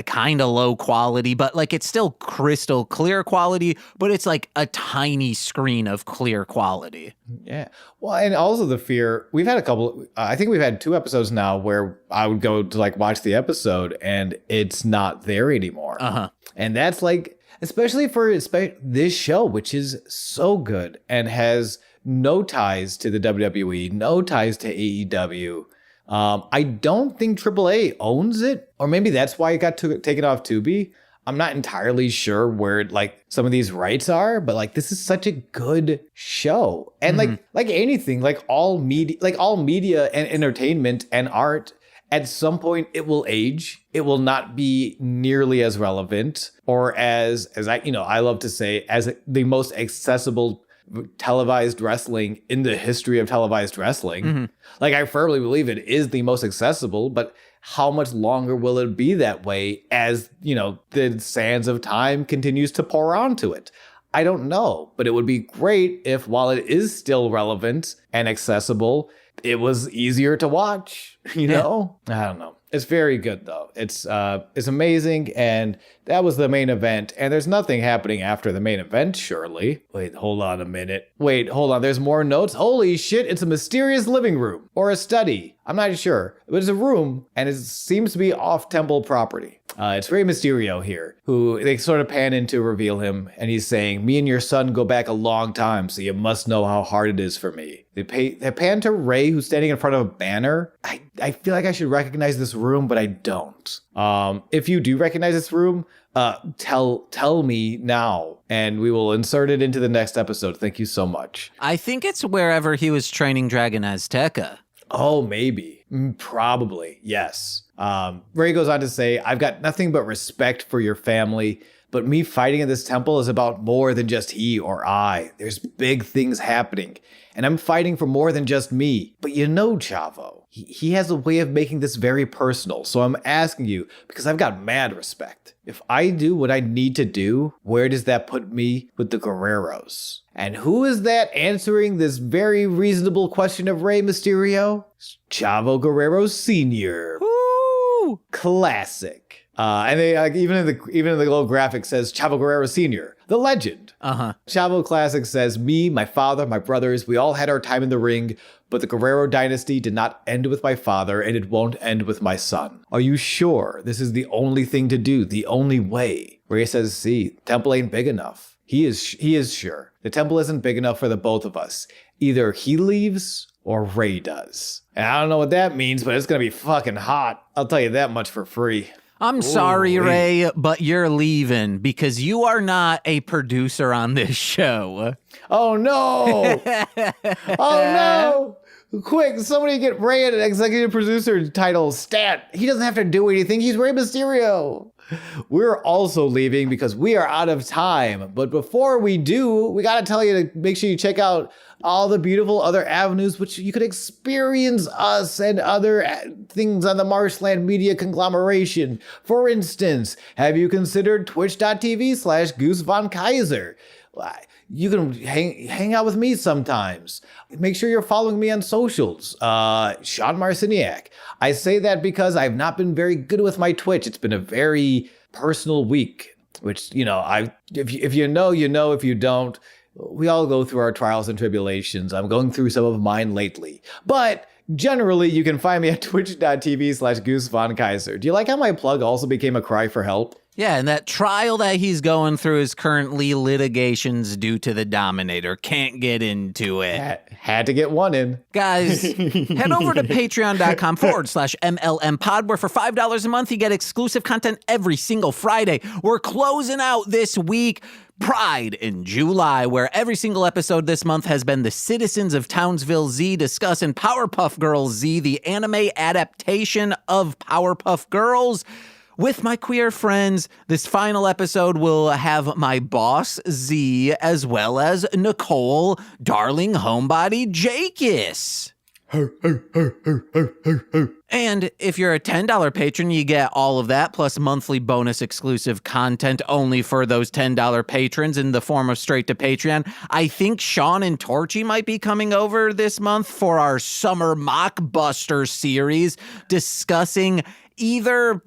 S2: kind of low quality, but like it's still crystal clear quality, but it's like a tiny screen of clear quality.
S1: Yeah. Well, and also the fear, we've had a couple, I think we've had 2 episodes now where I would go to like watch the episode and it's not there anymore. And that's like, especially for this show, which is so good and has no ties to the WWE, no ties to AEW. I don't think AAA owns it, or maybe that's why it got taken off Tubi. I'm not entirely sure where like some of these rights are, but like this is such a good show. And like anything, like all media and entertainment and art, at some point it will age. It will not be nearly as relevant or as I love to say, as the most accessible televised wrestling in the history of televised wrestling. Like I firmly believe it is the most accessible, but how much longer will it be that way as, the sands of time continues to pour onto it? I don't know, but it would be great if while it is still relevant and accessible, it was easier to watch, know? I don't know. It's very good though. It's amazing, and that was the main event, and there's nothing happening after the main event, surely. Wait, hold on a minute. Wait, hold on. There's more notes? Holy shit, it's a mysterious living room or a study. I'm not sure, but it's a room, and it seems to be off temple property. It's Rey Mysterio here, who they sort of pan in to reveal him, and he's saying, "Me and your son go back a long time, so you must know how hard it is for me." They pan to Rey, who's standing in front of a banner. I feel like I should recognize this room, but I don't. If you do recognize this room, tell me now, and we will insert it into the next episode. Thank you so much.
S2: I think it's wherever he was training Dragon Azteca.
S1: Oh, maybe. Probably. Yes. Rey goes on to say, "I've got nothing but respect for your family, but me fighting in this temple is about more than just he or I. There's big things happening, and I'm fighting for more than just me. But Chavo, he has a way of making this very personal, so I'm asking you, because I've got mad respect. If I do what I need to do, where does that put me with the Guerreros?" And who is that answering this very reasonable question of Rey Mysterio? Chavo Guerrero Sr.
S2: Woo!
S1: Classic. And they even in the little graphic says Chavo Guerrero Sr., the legend. Chavo Classic says, "Me, my father, my brothers, we all had our time in the ring, but the Guerrero dynasty did not end with my father, and it won't end with my son. Are you sure this is the only thing to do, the only way?" Rey says, "See, temple ain't big enough." He is sure. The temple isn't big enough for the both of us. Either he leaves or Rey does. And I don't know what that means, but it's going to be fucking hot. I'll tell you that much for free.
S2: I'm sorry, Rey, but you're leaving because you are not a producer on this show.
S1: Oh, no. Oh, no. Quick, somebody get Rey an executive producer title. Stat. He doesn't have to do anything. He's Rey Mysterio. We're also leaving because we are out of time. But before we do, we got to tell you to make sure you check out all the beautiful other avenues which you could experience us and other things on the Marshland Media conglomeration. For instance, have you considered twitch.tv/Goose Von Kaiser? You can hang out with me sometimes. Make sure you're following me on socials. Sean Marciniak. I say that because I've not been very good with my Twitch. It's been a very personal week, which, if you know, you know. If you don't, we all go through our trials and tribulations. I'm going through some of mine lately. But generally, you can find me at twitch.tv/Goose Von Kaiser. Do you like how my plug also became a cry for help?
S2: Yeah, and that trial that he's going through is currently litigations due to the Dominator. Can't get into it.
S1: Had to get one in.
S2: Guys, head over to patreon.com/MLM pod, where for $5 a month, you get exclusive content every single Friday. We're closing out this week Pride in July, where every single episode this month has been the citizens of Townsville Z discussing Powerpuff Girls Z, the anime adaptation of Powerpuff Girls. With my queer friends, this final episode will have my boss, Z, as well as Nicole, darling homebody Jakis. And if you're a $10 patron, you get all of that, plus monthly bonus exclusive content only for those $10 patrons in the form of straight to Patreon. I think Sean and Torchy might be coming over this month for our Summer Mockbuster series, discussing either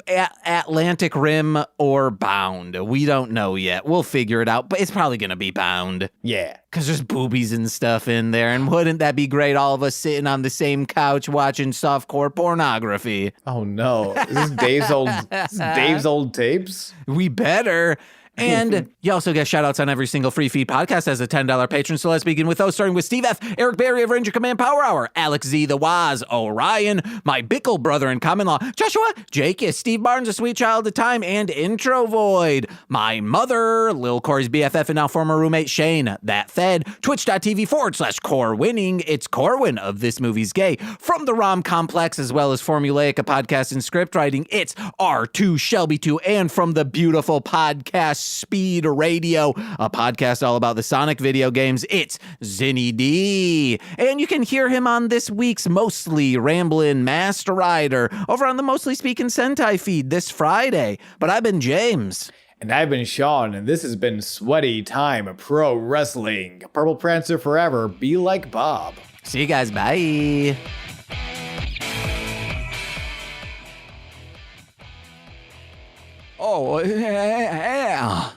S2: Atlantic Rim or Bound. We don't know yet. We'll figure it out, but it's probably going to be Bound.
S1: Yeah.
S2: Because there's boobies and stuff in there, and wouldn't that be great, all of us sitting on the same couch watching softcore pornography?
S1: Oh, no. Is this Dave's old tapes?
S2: We better. And you also get shout-outs on every single free feed podcast as a $10 patron. So let's begin with those, starting with Steve F., Eric Berry of Ranger Command Power Hour, Alex Z, The Waz, Orion, my Bickle brother in common law, Joshua, Jake, Steve Barnes, A Sweet Child of Time, and Intro Void, my mother, Lil Corey's BFF and now former roommate Shane, That Fed, twitch.tv/Corwinning. It's Corwin of This Movie's Gay. From the Rom Complex, as well as Formulaic, a podcast and script writing, it's R2 Shelby 2, and from the beautiful podcast Speed Radio, a podcast all about the Sonic video games, it's Zinny D. And you can hear him on this week's Mostly Ramblin' Master Rider over on the Mostly Speaking Sentai feed this Friday. But I've been James.
S1: And I've been Sean, and this has been Sweaty Time Pro Wrestling. Purple Prancer forever, be like Bob.
S2: See you guys, bye. Oh, yeah.